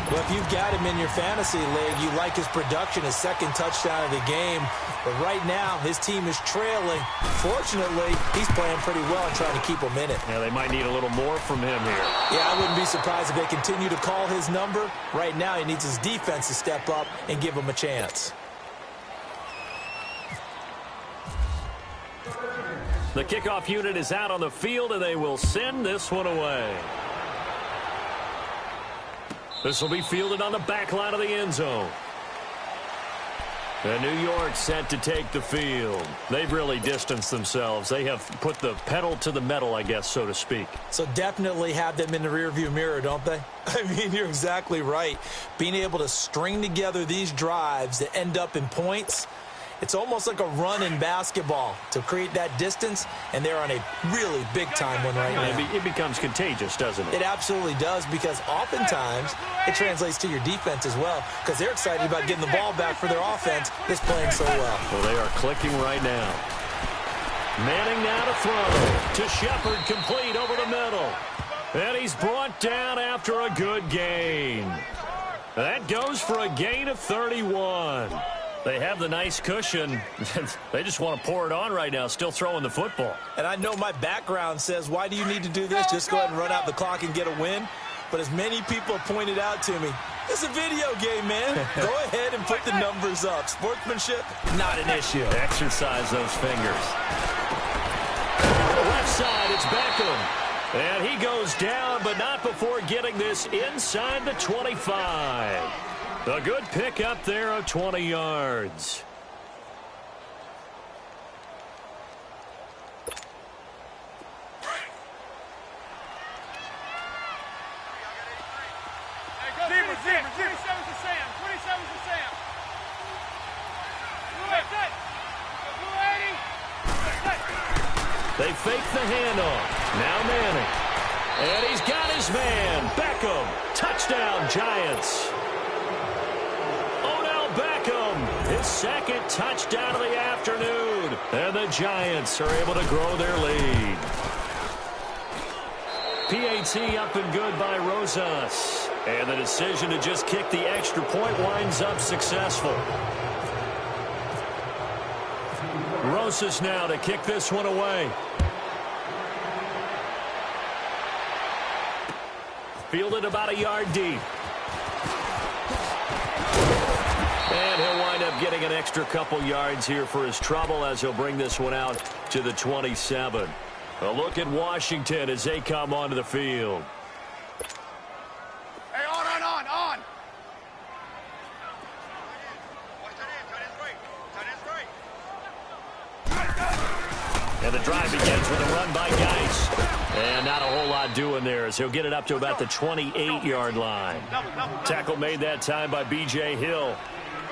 Well, if you've got him in your fantasy league, you like his production, his second touchdown of the game. But right now, his team is trailing. Fortunately, he's playing pretty well and trying to keep him in it. Yeah, they might need a little more from him here. Yeah, I wouldn't be surprised if they continue to call his number. Right now, he needs his defense to step up and give him a chance. The kickoff unit is out on the field, and they will send this one away. This will be fielded on the back line of the end zone. And New York set to take the field. They've really distanced themselves. They have put the pedal to the metal, I guess, so to speak. So definitely have them in the rearview mirror, don't they? I mean, you're exactly right. Being able to string together these drives that end up in points, it's almost like a run in basketball to create that distance, and they're on a really big-time one right now. It becomes contagious, doesn't it? It absolutely does, because oftentimes it translates to your defense as well, because they're excited about getting the ball back for their offense that's playing so well. Well, they are clicking right now. Manning now to throw. To Shepard, complete over the middle. And he's brought down after a good gain. That goes for a gain of 31. They have the nice cushion. They just want to pour it on right now, still throwing the football. And I know my background says, why do you need to do this? Just go ahead and run out the clock and get a win. But as many people have pointed out to me, it's a video game, man. Go ahead and put the numbers up. Sportsmanship, not an issue. Exercise those fingers. Left side, it's Beckham. And he goes down, but not before getting this inside the 25. A good pick up there of 20 yards. They fake the handoff. Now Manning. And he's got his man. Beckham. Touchdown, Giants. His second touchdown of the afternoon. And the Giants are able to grow their lead. PAT up and good by Rosas. And the decision to just kick the extra point winds up successful. Rosas now to kick this one away. Fielded about a yard deep. And he'll wind up getting an extra couple yards here for his trouble as he'll bring this one out to the 27. A look at Washington as they come onto the field. Hey, on. And the drive begins with a run by Geis. And not a whole lot doing there as he'll get it up to about the 28-yard line. Tackle made that time by B.J. Hill.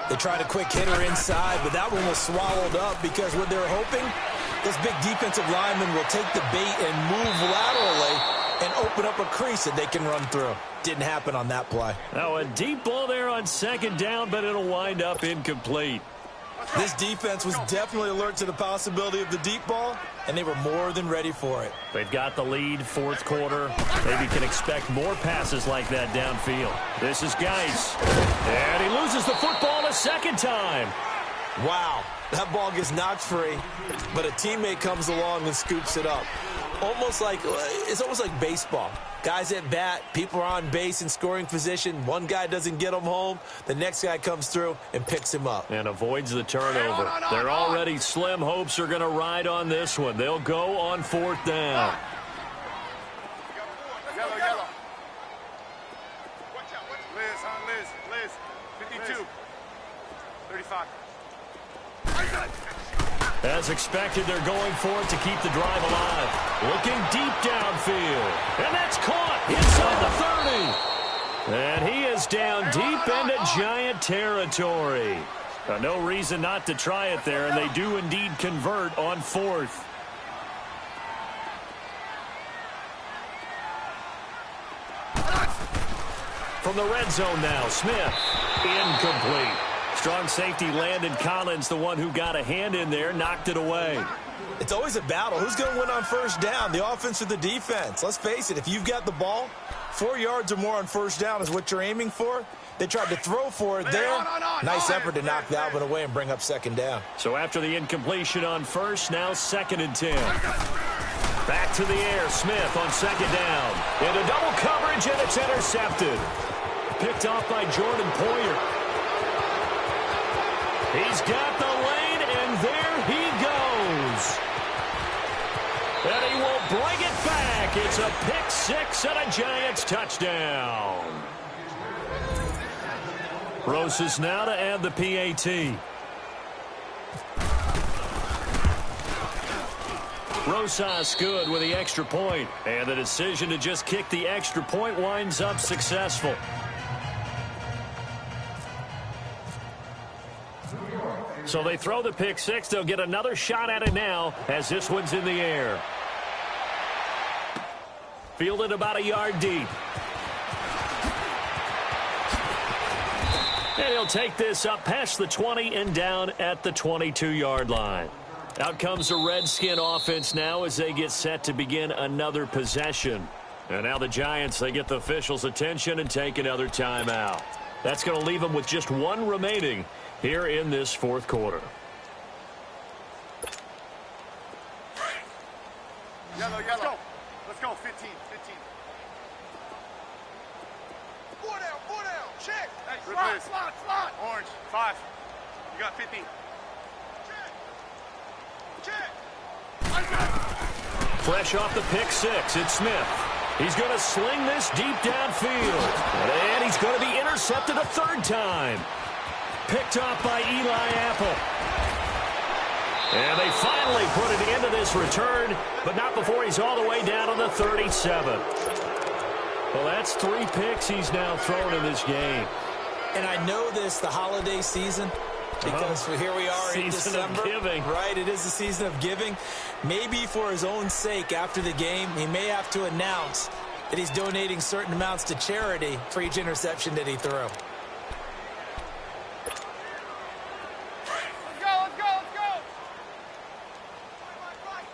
They tried a quick hitter inside, but that one was swallowed up because what they're hoping, this big defensive lineman will take the bait and move laterally and open up a crease that they can run through. Didn't happen on that play. Now a deep ball there on second down, but it'll wind up incomplete. This defense was definitely alert to the possibility of the deep ball, and they were more than ready for it. They've got the lead, fourth quarter. Maybe can expect more passes like that downfield. This is Geis. And he loses the football a second time. Wow, that ball gets knocked free, but a teammate comes along and scoops it up. It's almost like baseball. Guys at bat, people are on base in scoring position. One guy doesn't get him home. The next guy comes through and picks him up. And avoids the turnover. They're already slim hopes are going to ride on this one. They'll go on fourth down. Yellow. Liz. 52. 35. As expected, they're going for it to keep the drive alive. Looking deep downfield. And that's caught inside the 30. And he is down deep into Giant territory. No reason not to try it there, and they do indeed convert on fourth. From the red zone now, Smith. Incomplete. Strong safety Landon Collins, the one who got a hand in there, knocked it away. It's always a battle. Who's going to win on first down, the offense or the defense? Let's face it, if you've got the ball, 4 yards or more on first down is what you're aiming for. They tried to throw for it there. Nice effort to knock that one away and bring up second down. So after the incompletion on first, now 2nd and 10. Back to the air, Smith on second down. Into double coverage, and it's intercepted. Picked off by Jordan Poyer. He's got the lane, and there he goes. And he will bring it back. It's a pick six and a Giants touchdown. Roses now to add the PAT. Rosas good with the extra point. And the decision to just kick the extra point winds up successful. So they throw the pick six. They'll get another shot at it now as this one's in the air. Fielded about a yard deep. And he'll take this up past the 20 and down at the 22-yard line. Out comes the Redskin offense now as they get set to begin another possession. And now the Giants, they get the officials' attention and take another timeout. That's going to leave them with just one remaining here in this fourth quarter. Yellow. Let's go. 15. 4 down. Check. Hey, slot. Orange, 5. You got 15. Check. Fresh off the pick six, it's Smith. He's going to sling this deep downfield. And he's going to be intercepted a third time. Picked off by Eli Apple. And they finally put it into this return, but not before he's all the way down to the 37. Well, that's 3 picks he's now thrown in this game. And I know this, the holiday season, because here we are in December. Season of giving. Right, it is the season of giving. Maybe for his own sake after the game, he may have to announce that he's donating certain amounts to charity for each interception that he threw. Let's go.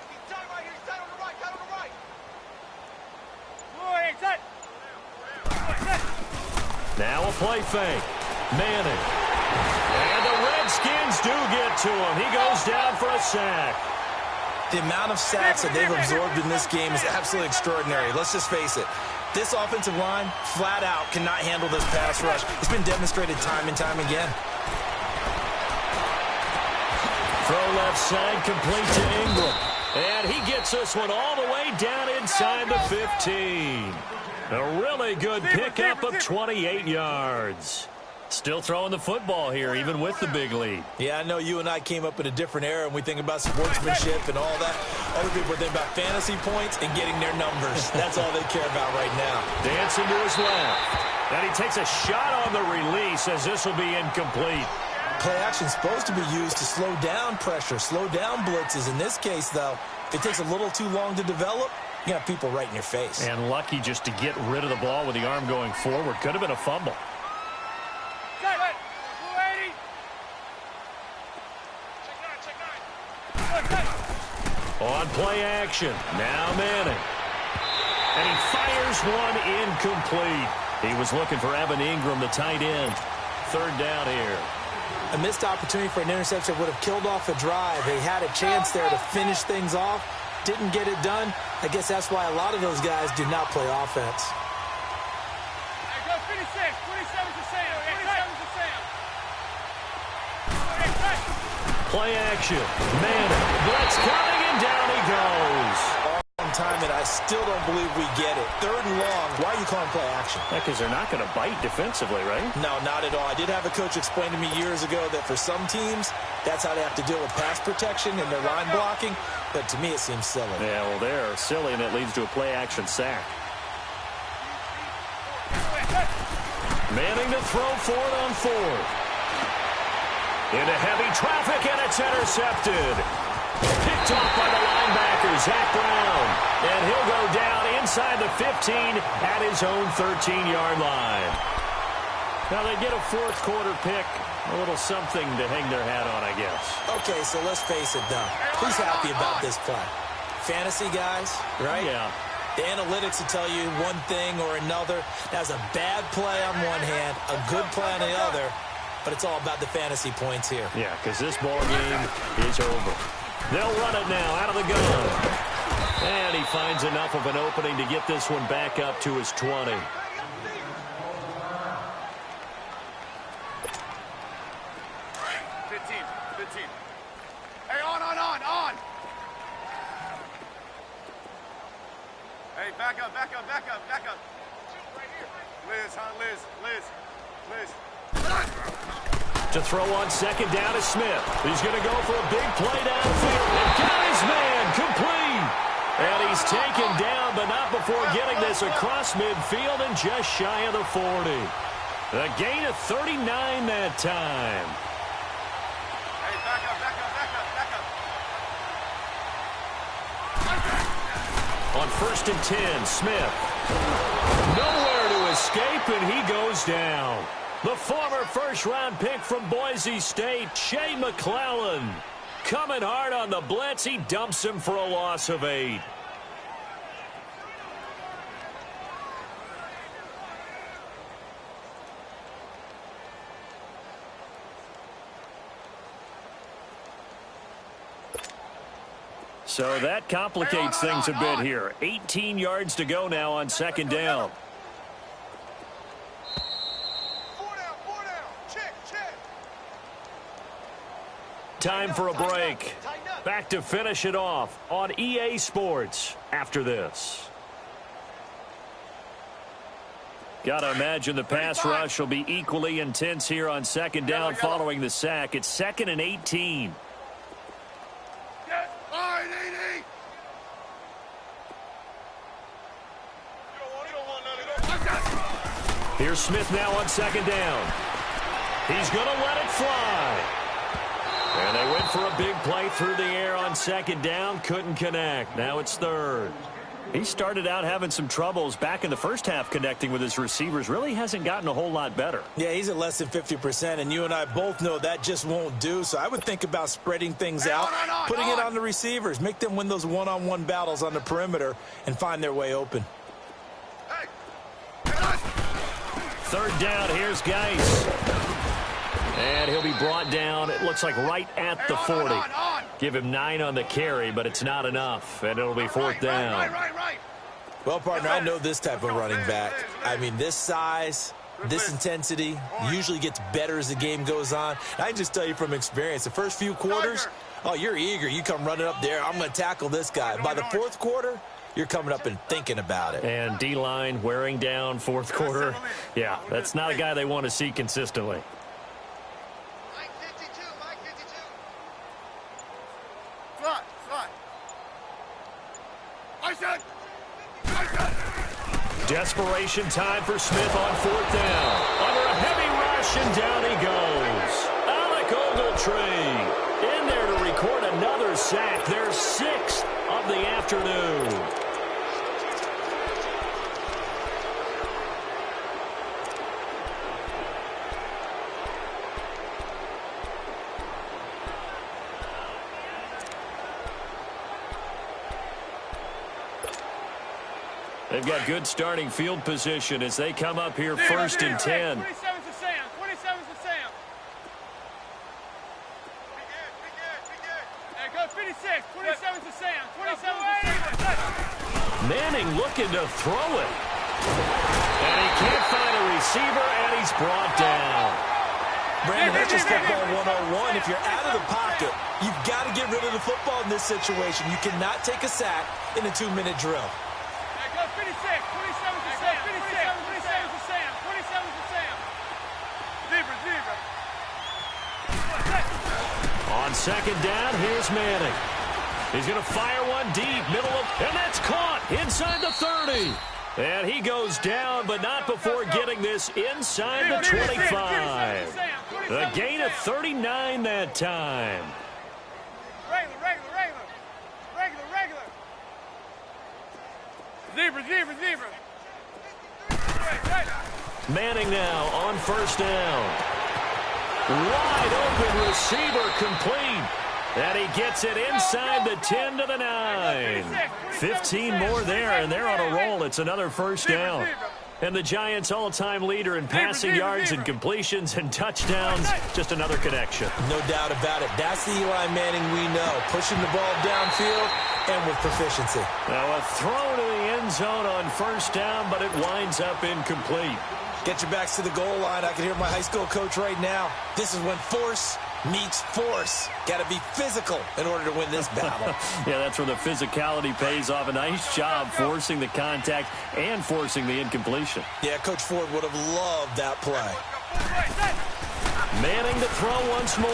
He's tight right here. He's tight on the right. Now a play fake. Manning. And the Redskins do get to him. He goes down for a sack. The amount of sacks that they've absorbed in this game is absolutely extraordinary. Let's just face it. This offensive line, flat out, cannot handle this pass rush. It's been demonstrated time and time again. Throw left side, complete to Ingram. And he gets this one all the way down inside the 15. A really good pickup of 28 yards. Still throwing the football here, even with the big lead. Yeah, I know you and I came up in a different era, and we think about sportsmanship and all that. Other people think about fantasy points and getting their numbers. That's all they care about right now. Dancing to his left. And he takes a shot on the release as this will be incomplete. Play action is supposed to be used to slow down pressure, slow down blitzes. In this case, though, if it takes a little too long to develop, you have people right in your face. And lucky just to get rid of the ball with the arm going forward. Could have been a fumble. On play action, now Manning. And he fires one incomplete. He was looking for Evan Ingram, the tight end. Third down here. A missed opportunity for an interception would have killed off the drive. They had a chance there to finish things off. Didn't get it done. I guess that's why a lot of those guys do not play offense. Hey, go 56. 27 to Sam. 27 to Sam. Play action. Manning. Blitz coming, and down he goes. Long time, and I still don't believe we get it. Third and long. Why are you calling play action? Because they're not going to bite defensively, right? No, not at all. I did have a coach explain to me years ago that for some teams, that's how they have to deal with pass protection and their line blocking. But to me, it seems silly. Yeah, well, they're silly, and it leads to a play-action sack. Manning to throw for it on fourth. Into heavy traffic, and it's intercepted. Picked off by the linebacker, Zach Brown. And he'll go down inside the 15 at his own 13-yard line. Now they get a fourth quarter pick. A little something to hang their hat on, I guess. Okay, so let's face it, Doug. Who's happy about this play? Fantasy guys, right? Yeah. The analytics will tell you one thing or another. That's a bad play on one hand, a good play on the other, but it's all about the fantasy points here. Yeah, because this ball game is over. They'll run it now out of the gun. And he finds enough of an opening to get this one back up to his 20. 15. Hey, on. Hey, back up. Liz. To throw on second down is Smith. He's going to go for a big play downfield. And got his man complete. And he's taken down, but not before getting this across midfield and just shy of the 40. The gain of 39 that time. Hey, back up. On 1st and 10, Smith. Nowhere to escape, and he goes down. The former first-round pick from Boise State, Shea McClellan. Coming hard on the blitz, he dumps him for a loss of 8. So that complicates things a bit here. 18 yards to go now on second down. Time for a break. Back to finish it off on EA Sports after this. Got to imagine the pass rush will be equally intense here on second down following the sack. It's 2nd and 18. Here's Smith now on second down. He's going to let it fly. And they went for a big play through the air on second down. Couldn't connect. Now it's 3rd. He started out having some troubles back in the first half connecting with his receivers. Really hasn't gotten a whole lot better. Yeah, he's at less than 50%, and you and I both know that just won't do. So I would think about spreading things out, putting it on the receivers. Make them win those one-on-one battles on the perimeter and find their way open. 3rd down, here's Geis. And he'll be brought down, it looks like right at the 40. Give him 9 on the carry, but it's not enough, and it'll be 4th down. Well, partner, I know this type of running back. I mean, this size, this intensity usually gets better as the game goes on. I can just tell you from experience, the first few quarters, oh, you're eager. You come running up there, I'm going to tackle this guy. By the 4th quarter, you're coming up and thinking about it. And D-line wearing down 4th quarter. Yeah, that's not a guy they want to see consistently. Desperation time for Smith on 4th down. Under a heavy rush, and down he goes. Alec Ogletree in there to record another sack. Their 6th of the afternoon. They've got good starting field position as they come up here 1st and 10. 27's to Sam. 27's to Sam. Be good. There goes 56. 27's to Sam. 27's to Sam. Manning looking to throw it. And he can't find a receiver, and he's brought down. Brandon, that's just football 101. If you're out of the pocket, you've got to get rid of the football in this situation. You cannot take a sack in a 2-minute drill. 56, 27 to Sam, 27 to Sam, 27 to Sam. Zebra. On second down, here's Manning. He's going to fire one deep, middle of, and that's caught inside the 30. And he goes down, but not before getting this inside the 25. The gain of 39 that time. Regular. Zebra. Manning now on first down. Wide open receiver complete. And he gets it inside the 10 to the 9. 15 more there, and they're on a roll. It's another first down. And the Giants' all-time leader in passing yards and completions and touchdowns, just another connection. No doubt about it. That's the Eli Manning we know. Pushing the ball downfield and with proficiency. Now a throw to the end zone on first down, but it winds up incomplete. Get your backs to the goal line. I can hear my high school coach right now. This is when force meets force. Got to be physical in order to win this battle. Yeah, that's where the physicality pays off. A nice job forcing the contact and forcing the incompletion. Yeah, Coach Ford would have loved that play. Manning to throw once more.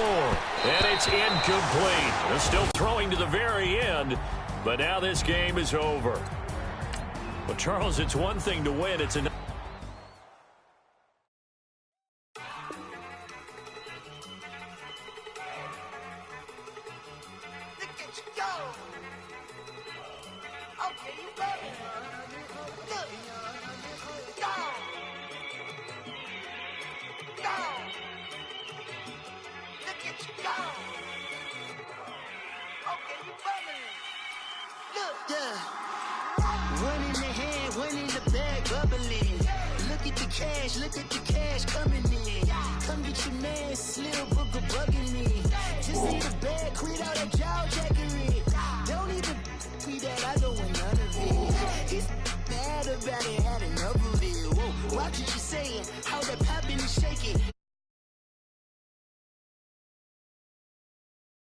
And it's incomplete. They're still throwing to the very end, but now this game is over. Well, Charles, it's one thing to win. It's another. Look at the cash coming in. Come get your man, Slim Booker bugging me. Just need a bag, quit out that jaw jackery. Don't even me that, I don't want none of it. He's mad about it, had enough of it. Whoa, watch what you saying, how that